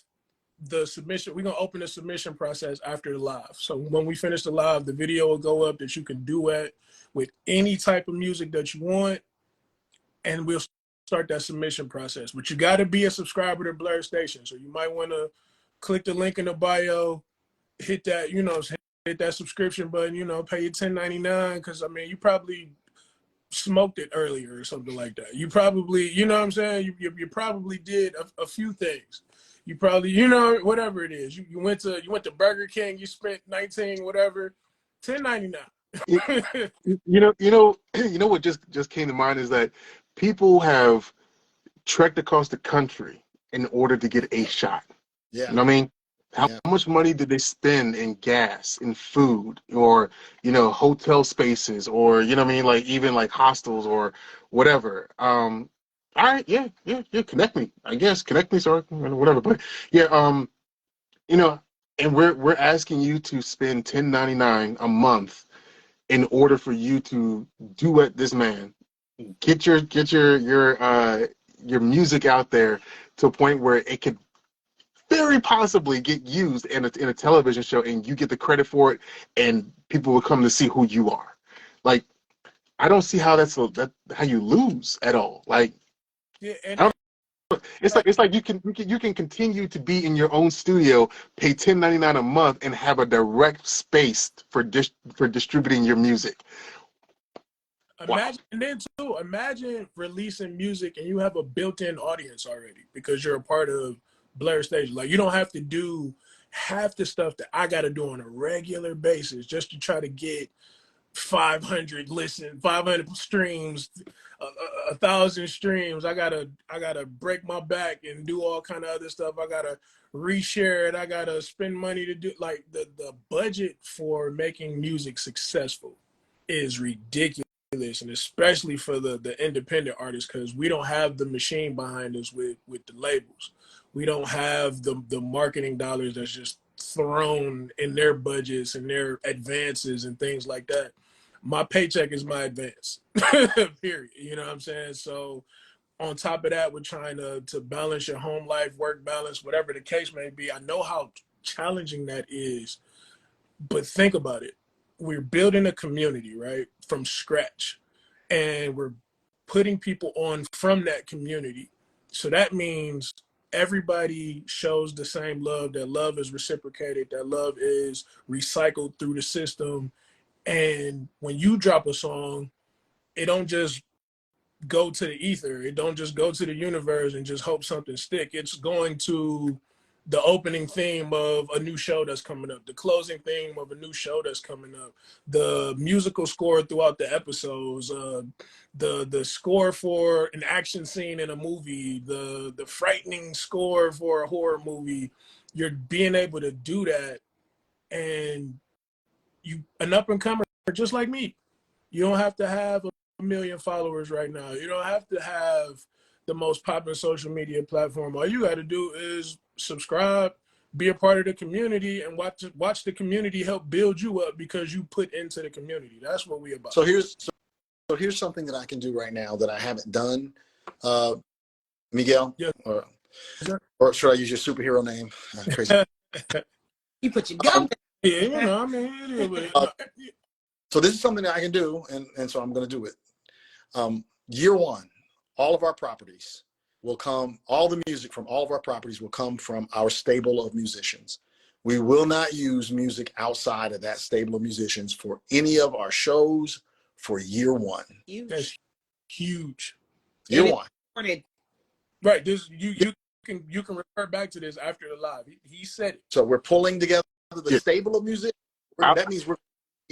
the submission, we're gonna open the submission process after the live. So when we finish the live, the video will go up that you can duet with any type of music that you want, and we'll start that submission process. But you got to be a subscriber to Blerd Station. So you might want to click the link in the bio, hit that, hit that subscription button, pay your $10.99 because I mean you probably smoked it earlier or something like that. You probably, you know what I'm saying? You probably did a few things. You probably, whatever it is. You went to Burger King, you spent 19, whatever, $10.99. What just came to mind is that people have trekked across the country in order to get a shot. Yeah. You know what I mean? How much money did they spend in gas, in food, or hotel spaces, or like even like hostels or whatever? All right, yeah, connect me, I guess. Connect me, sorry, whatever. But yeah, and we're asking you to spend $10.99 a month in order for you to duet this man, get your music out there to a point where it could very possibly get used in a television show, and you get the credit for it, and people will come to see who you are. Like, I don't see how how you lose at all. Like, Yeah, I don't. It's like you can continue to be in your own studio, pay $10.99 a month, and have a direct space for distributing your music. Wow. Imagine releasing music and you have a built-in audience already because you're a part of Blerd Station. Like you don't have to do half the stuff that I got to do on a regular basis just to try to get 500 streams, 1,000 streams. I gotta break my back and do all kind of other stuff. I gotta reshare it. I gotta spend money to do like the budget for making music successful is ridiculous, and especially for the independent artists because we don't have the machine behind us with the labels. We don't have the marketing dollars that's just thrown in their budgets and their advances and things like that. My paycheck is my advance. Period. You know what I'm saying? So on top of that, we're trying to balance your home life, work balance, whatever the case may be. I know how challenging that is, but think about it. We're building a community, right, from scratch, and we're putting people on from that community. So that means everybody shows the same love. That love is reciprocated. That love is recycled through the system. And when you drop a song, it don't just go to the ether. It don't just go to the universe and just hope something stick. It's going to the opening theme of a new show that's coming up, the closing theme of a new show that's coming up, the musical score throughout the episodes, the score for an action scene in a movie, the frightening score for a horror movie. You're being able to do that, and you an up and comer just like me. You don't have to have a million followers right now. You don't have to have the most popular social media platform. All you got to do is subscribe, be a part of the community, and watch the community help build you up because you put into the community. That's what we about. So here's something that I can do right now that I haven't done, Miguel. Yes, Or should I use your superhero name? Crazy. You put your gun. Yeah, you know, I mean, So this is something that I can do, and so I'm going to do it. Year one, all of our properties will come, all the music from all of our properties will come from our stable of musicians. We will not use music outside of that stable of musicians for any of our shows for year one. That's huge. Year one. Right. This you can refer back to this after the live. He said it. So we're pulling together the stable of music. That means we're.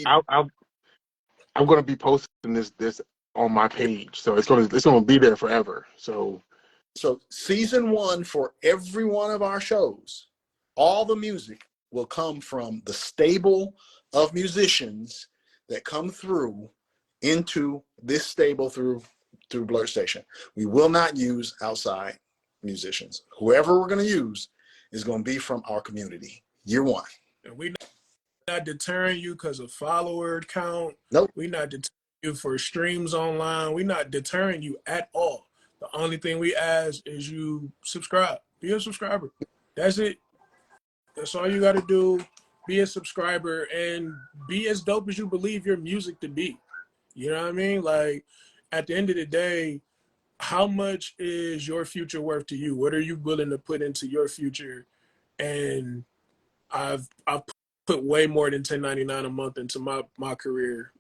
I'm going to be posting this on my page, so it's going to be there forever. So Season one for every one of our shows, all the music will come from the stable of musicians that come through into this stable through Blerd Station. We will not use outside musicians. Whoever we're going to use is going to be from our community. Year one. And we're not deterring you because of follower count. Nope. We're not deterring you for streams online. We're not deterring you at all. The only thing we ask is you subscribe. Be a subscriber. That's it. That's all you got to do. Be a subscriber and be as dope as you believe your music to be. You know what I mean? Like, at the end of the day, how much is your future worth to you? What are you willing to put into your future? And I've put way more than $10.99 a month into my career,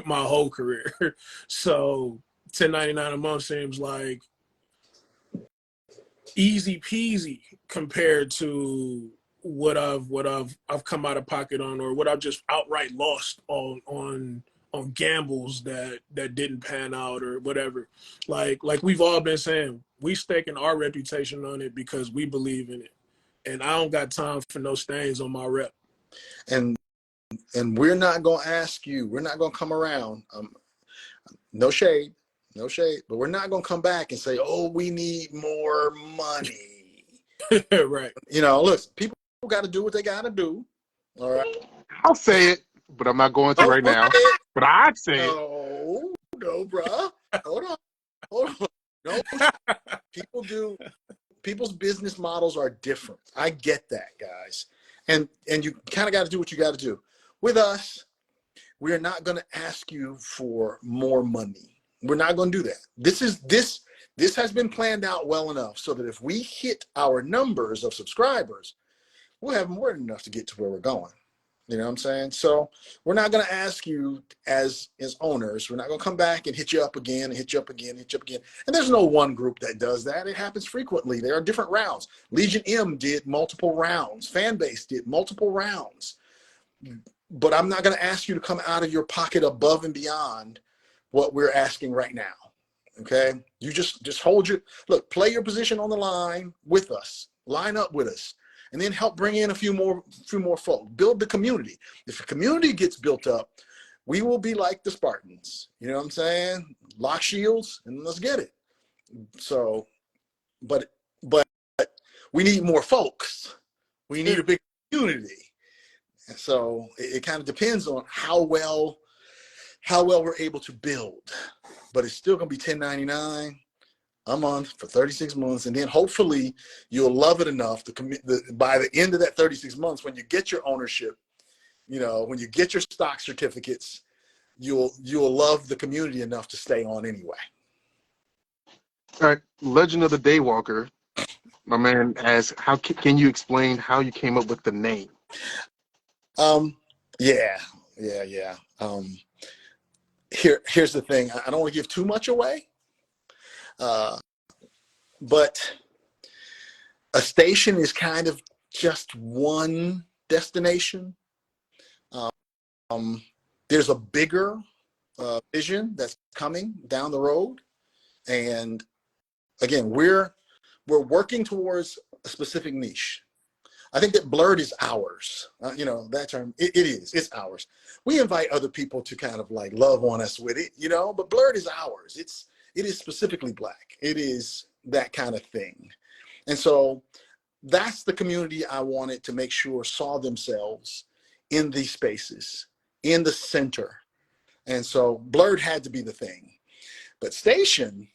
my whole career. So $10.99 a month seems like easy peasy compared to what I've come out of pocket on, or what I've just outright lost on gambles that didn't pan out or whatever. Like we've all been saying, we staking our reputation on it because we believe in it. And I don't got time for no stains on my rep. And we're not going to ask you, we're not going to come around. No shade, but we're not going to come back and say, oh, we need more money. Right. You know, look, people got to do what they got to do. All right. I'll say it, but I'm not going to right now. But I'd say it. No, bruh. Hold on. No, people's business models are different. I get that, guys. And you kind of got to do what you got to do. With us, we are not going to ask you for more money. We're not going to do that. This has been planned out well enough so that if we hit our numbers of subscribers, we'll have more than enough to get to where we're going. You know what I'm saying? So we're not going to ask you as owners, we're not going to come back and hit you up again and hit you up again, hit you up again. And there's no one group that does that. It happens frequently. There are different rounds. Legion M did multiple rounds. Fanbase did multiple rounds. But I'm not going to ask you to come out of your pocket above and beyond what we're asking right now. Okay? You just hold look, play your position on the line with us. Line up with us. And then help bring in a few more folk. Build the community. If the community gets built up, we will be like the Spartans. You know what I'm saying? Lock shields and let's get it. So, but we need more folks. We need a big community. And so it kind of depends on how well we're able to build. But it's still gonna be $10.99. a month for 36 months, and then hopefully you'll love it enough to commit. By the end of that 36 months, when you get your ownership, when you get your stock certificates, you'll love the community enough to stay on anyway. All right, Legend of the Daywalker. My man asks, how can you explain how you came up with the name? Yeah. Here's the thing. I don't want to give too much away, but a station is kind of just one destination. There's a bigger vision that's coming down the road, and again, we're working towards a specific niche. I think that Blerd is ours. That term, it is. It's ours. We invite other people to kind of like love on us with it, but Blerd is ours. It is specifically Black. It is that kind of thing. And so that's the community I wanted to make sure saw themselves in these spaces, in the center. And so Blerd had to be the thing. But station,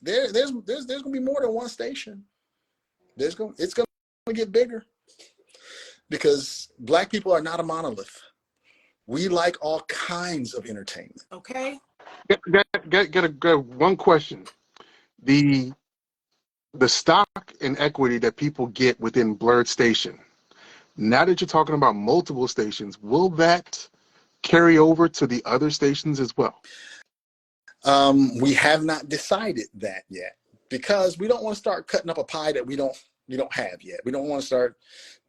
there's going to be more than one station. It's going to get bigger, because Black people are not a monolith. We like all kinds of entertainment. Okay. Got one question. The stock and equity that people get within Blerd Station, now that you're talking about multiple stations, will that carry over to the other stations as well? We have not decided that yet, because we don't want to start cutting up a pie that we don't have yet. We don't want to start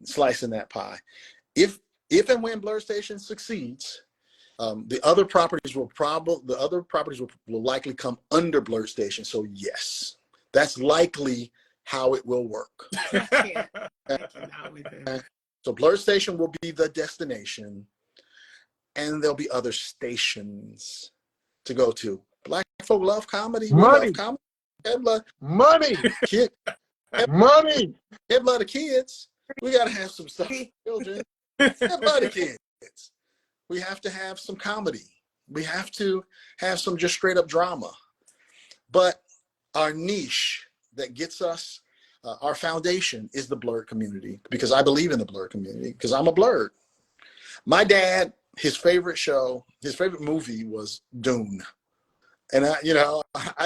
slicing that pie. If and when Blerd Station succeeds, the other properties will likely come under Blerd Station. So yes, that's likely how it will work. So Blerd Station will be the destination, and there'll be other stations to go to. Black folk love comedy. Money. We love comedy. Money. Kid. Money. Everybody, the kids. We gotta have some stuff. Children. Everybody, kids. We have to have some comedy. We have to have some just straight up drama. But our niche that gets us, our foundation, is the Blerd community, because I believe in the Blerd community, because I'm a Blerd. My dad, his favorite movie was Dune. And I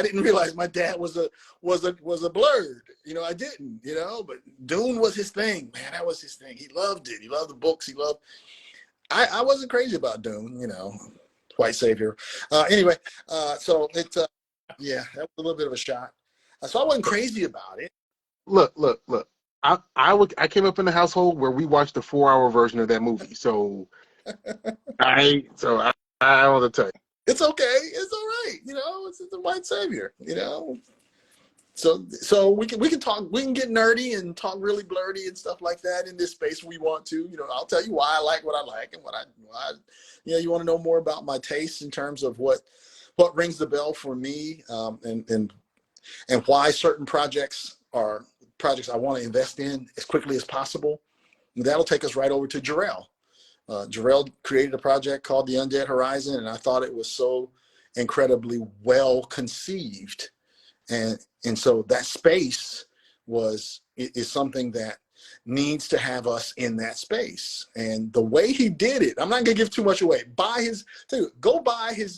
didn't realize my dad was a Blerd. I didn't, but Dune was his thing, man. That was his thing. He loved it. He loved the books. I wasn't crazy about Dune, white savior. Anyway, so that was a little bit of a shot. So I wasn't crazy about it. Look. I came up in a household where we watched the 4-hour version of that movie. So I want to tell you. It's okay. It's all right. It's the white savior, So we can talk, we can get nerdy and talk really blerdy and stuff like that in this space we want to. I'll tell you why I like what I like, and why you want to know more about my tastes in terms of what rings the bell for me, and why certain projects are projects I want to invest in as quickly as possible. And that'll take us right over to Jarrell. Jarrell created a project called The Undead Horizon, and I thought it was so incredibly well conceived. And so that space is something that needs to have us in that space. And the way he did it, I'm not gonna give too much away. Go buy his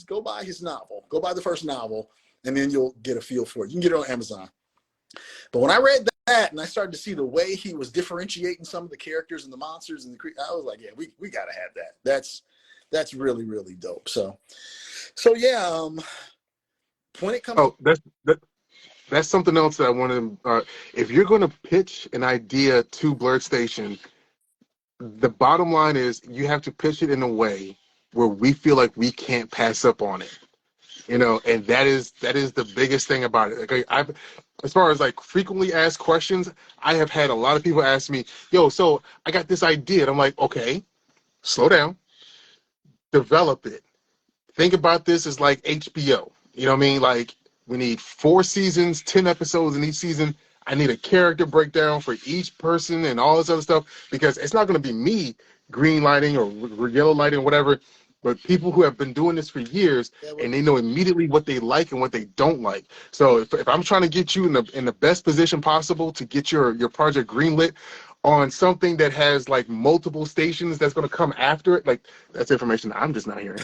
novel. Go buy the first novel, and then you'll get a feel for it. You can get it on Amazon. But when I read that, and I started to see the way he was differentiating some of the characters and the monsters and I was like, yeah, we gotta have that. That's really, really dope. So yeah. When it comes, that's something else that I want to. If you're going to pitch an idea to Blerd Station, the bottom line is you have to pitch it in a way where we feel like we can't pass up on it. And that is the biggest thing about it. Like as far as like frequently asked questions, I have had a lot of people ask me, "Yo, so I got this idea," and I'm like, "Okay, slow down, develop it. Think about this as like HBO. You know what I mean? Like we need 4 seasons, 10 episodes in each season. I need a character breakdown for each person and all this other stuff, because it's not going to be me green lighting or yellow lighting or whatever. but people who have been doing this for years, and they know immediately what they like and what they don't like. So if I'm trying to get you in the best position possible to get your project greenlit on something that has like multiple stations that's going to come after it, like that's information I'm just not hearing.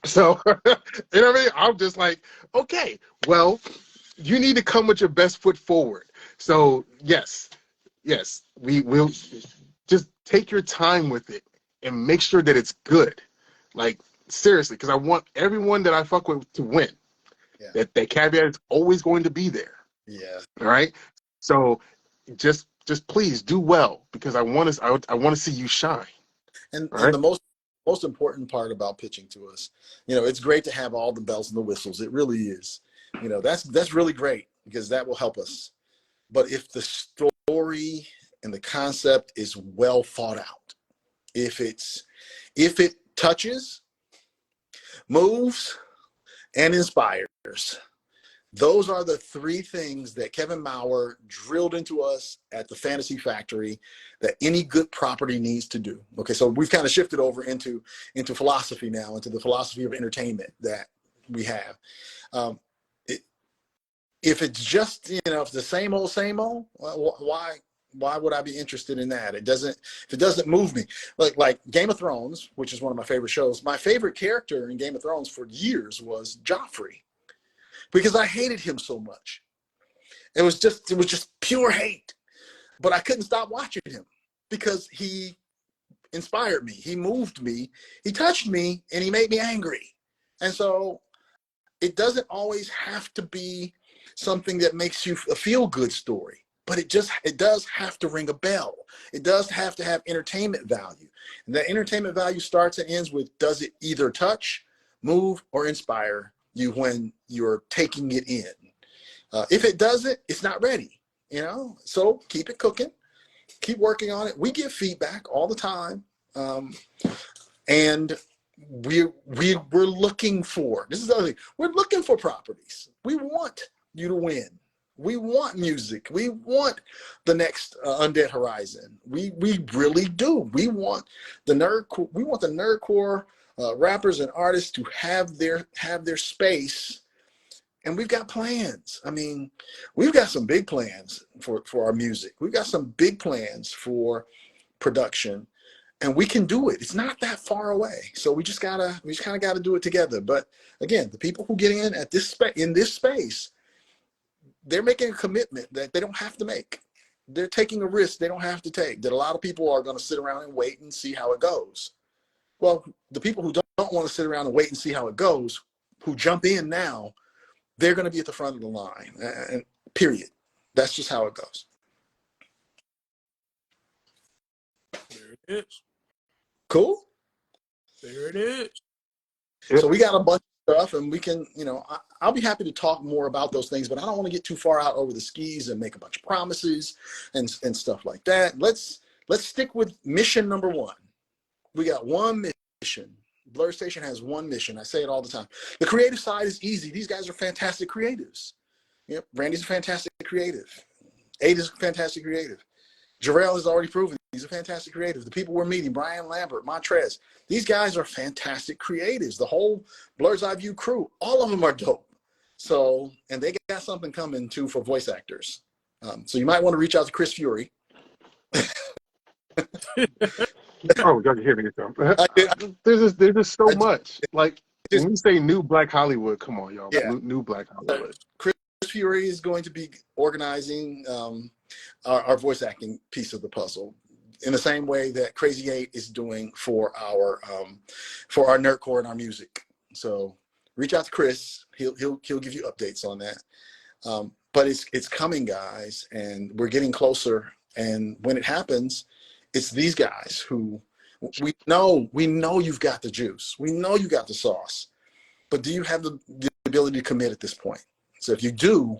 So you know what I mean? I'm just like, okay, well, you need to come with your best foot forward. So yes, we will just take your time with it and make sure that it's good. Like seriously, because I want everyone that I fuck with to win. Yeah. That caveat is always going to be there. Yeah. All right. So just please do well, because I want to see you shine. And All right. the most important part about pitching to us, it's great to have all the bells and the whistles. It really is. That's really great, because that will help us. But if the story and the concept is well thought out, if it touches, moves, and inspires, those are the three things that Kevin Maurer drilled into us at the Fantasy Factory that any good property needs to do. Okay, so we've kind of shifted over into philosophy now, into the philosophy of entertainment that we have. If it's just, if it's the same old, why would I be interested in that? If it doesn't move me, like Game of Thrones, which is one of my favorite shows. My favorite character in Game of Thrones for years was Joffrey, because I hated him so much. It was just pure hate, but I couldn't stop watching him because he inspired me. He moved me. He touched me, and he made me angry. And so it doesn't always have to be something that makes you a feel-good story, but it does have to ring a bell. It does have to have entertainment value. And that entertainment value starts and ends with, does it either touch, move, or inspire you when you're taking it in? If it doesn't, it's not ready, So keep it cooking, keep working on it. We give feedback all the time, and we're looking for, this is the other thing, we're looking for properties. We want you to win. We want music. We want the next Undead Horizon. We really do. We want the nerdcore rappers and artists to have their space. And we've got plans. I mean, we've got some big plans for our music. We've got some big plans for production, and we can do it. It's not that far away. So we just kind of gotta do it together. But again, the people who get in at in this space, they're making a commitment that they don't have to make. They're taking a risk they don't have to take, that a lot of people are going to sit around and wait and see how it goes. Well, the people who don't want to sit around and wait and see how it goes, who jump in now, they're going to be at the front of the line, and period. That's just how it goes. There it is. Cool. There it is. So we got a bunch of stuff, and we can, I'll be happy to talk more about those things, but I don't want to get too far out over the skis and make a bunch of promises and stuff like that. Let's stick with mission number one. We got one mission. Blerd Station has one mission. I say it all the time. The creative side is easy. These guys are fantastic creatives. Yep, Randy's a fantastic creative. Ada's a fantastic creative. Jarrell has already proven he's a fantastic creative. The people we're meeting, Brian Lambert, Montrez, these guys are fantastic creatives. The whole Blerd's Eye View crew, all of them are dope. So, and they got something coming too for voice actors. So you might want to reach out to Chris Fury. Oh, y'all can hear me. There's just so much. Like when we say new Black Hollywood, come on, y'all. Yeah. New Black Hollywood. Chris Fury is going to be organizing our voice acting piece of the puzzle, in the same way that Crazy 8 is doing for our nerdcore and our music. So reach out to Chris. He'll give you updates on that. But it's coming, guys, and we're getting closer. And when it happens, it's these guys who we know you've got the juice. We know you got the sauce. But do you have the ability to commit at this point? So if you do,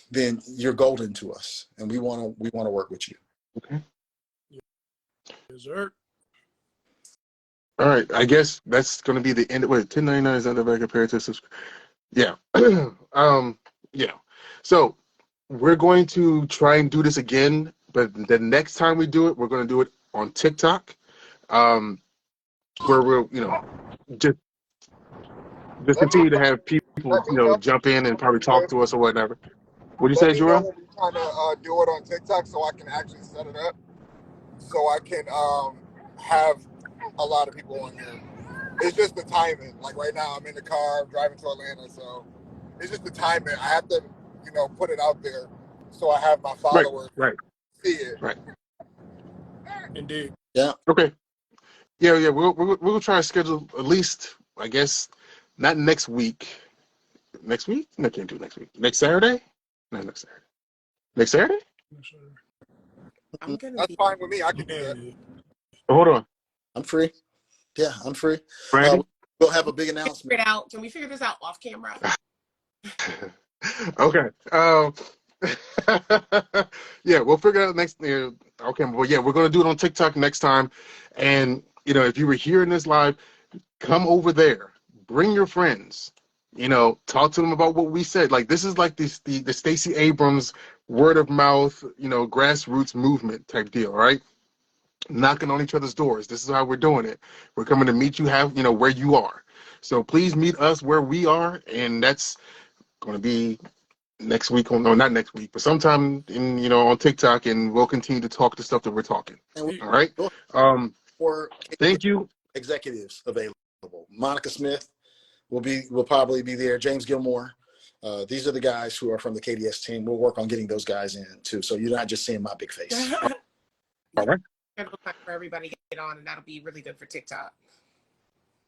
then you're golden to us, and we want to work with you. Okay. Yes, sir. All right. I guess that's going to be the end. Wait, 1099 is under compared to subscribe. Yeah. Yeah. So we're going to try and do this again, but the next time we do it, we're going to do it on TikTok. where we'll, just just Let me continue to have people, let me know jump in and probably talk when to us or whatever. What do you let say, me know Joel? when we're trying to do it on TikTok so I can actually set it up so I can have a lot of people on there. It's just the timing. Like right now, I'm in the car driving to Atlanta, so it's just the timing. I have to, put it out there so I have my Right, followers right, see it. right. Indeed. Yeah. Okay. Yeah, yeah. We'll try to schedule at least, I guess, not next week. Next week? No, can't do next week. Next Saturday? No, next Saturday. Next Saturday? I'm gonna That's be. fine with me. I can do that. Yeah. Oh, hold on, I'm free. Yeah, I'm free. Brandy. We'll have a big Figure announcement. it out. Can we figure this out off camera? Okay. Yeah, we'll figure it out next. Okay, but yeah, we're gonna do it on TikTok next time. And if you were hearing this live, come over there. Bring your friends. Talk to them about what we said. Like this is like the Stacey Abrams word of mouth, grassroots movement type deal, right? Knocking on each other's doors. This is how we're doing it. We're coming to meet you where you are. So please meet us where we are, and that's going to be next week. No, not next week, but sometime on TikTok, and we'll continue to talk the stuff that we're talking. And All right. we'll for Thank you. executives available. Monica Smith will probably be there. James Gilmore. These are the guys who are from the KDS team. We'll work on getting those guys in too. So you're not just seeing my big face. All right. Schedule time for everybody to get on, and that'll be really good for TikTok.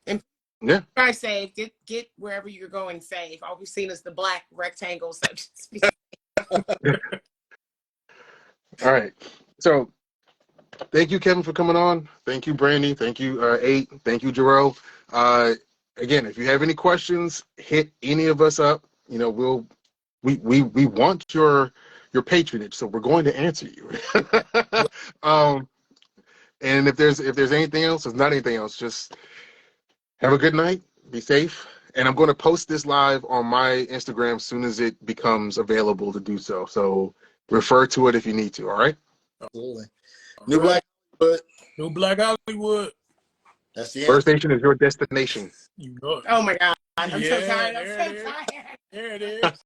And Yeah. try safe. Get wherever you're going safe. All we've seen is the black rectangle. So just be All right. So thank you, Kevin, for coming on. Thank you, Brandy. Thank you, 8. Thank you, Jarrell. Again, if you have any questions, hit any of us up. We want your patronage, so we're going to answer you. And if there's anything else, there's not anything else. Just have a good night. Be safe. And I'm going to post this live on my Instagram as soon as it becomes available to do so. So refer to it if you need to. All right. Absolutely. New Black Hollywood. New Black Hollywood. That's the Blerd answer. Station is your destination. You know it. oh my God. I'm so Yeah, tired. I'm there so it is. tired. There it is.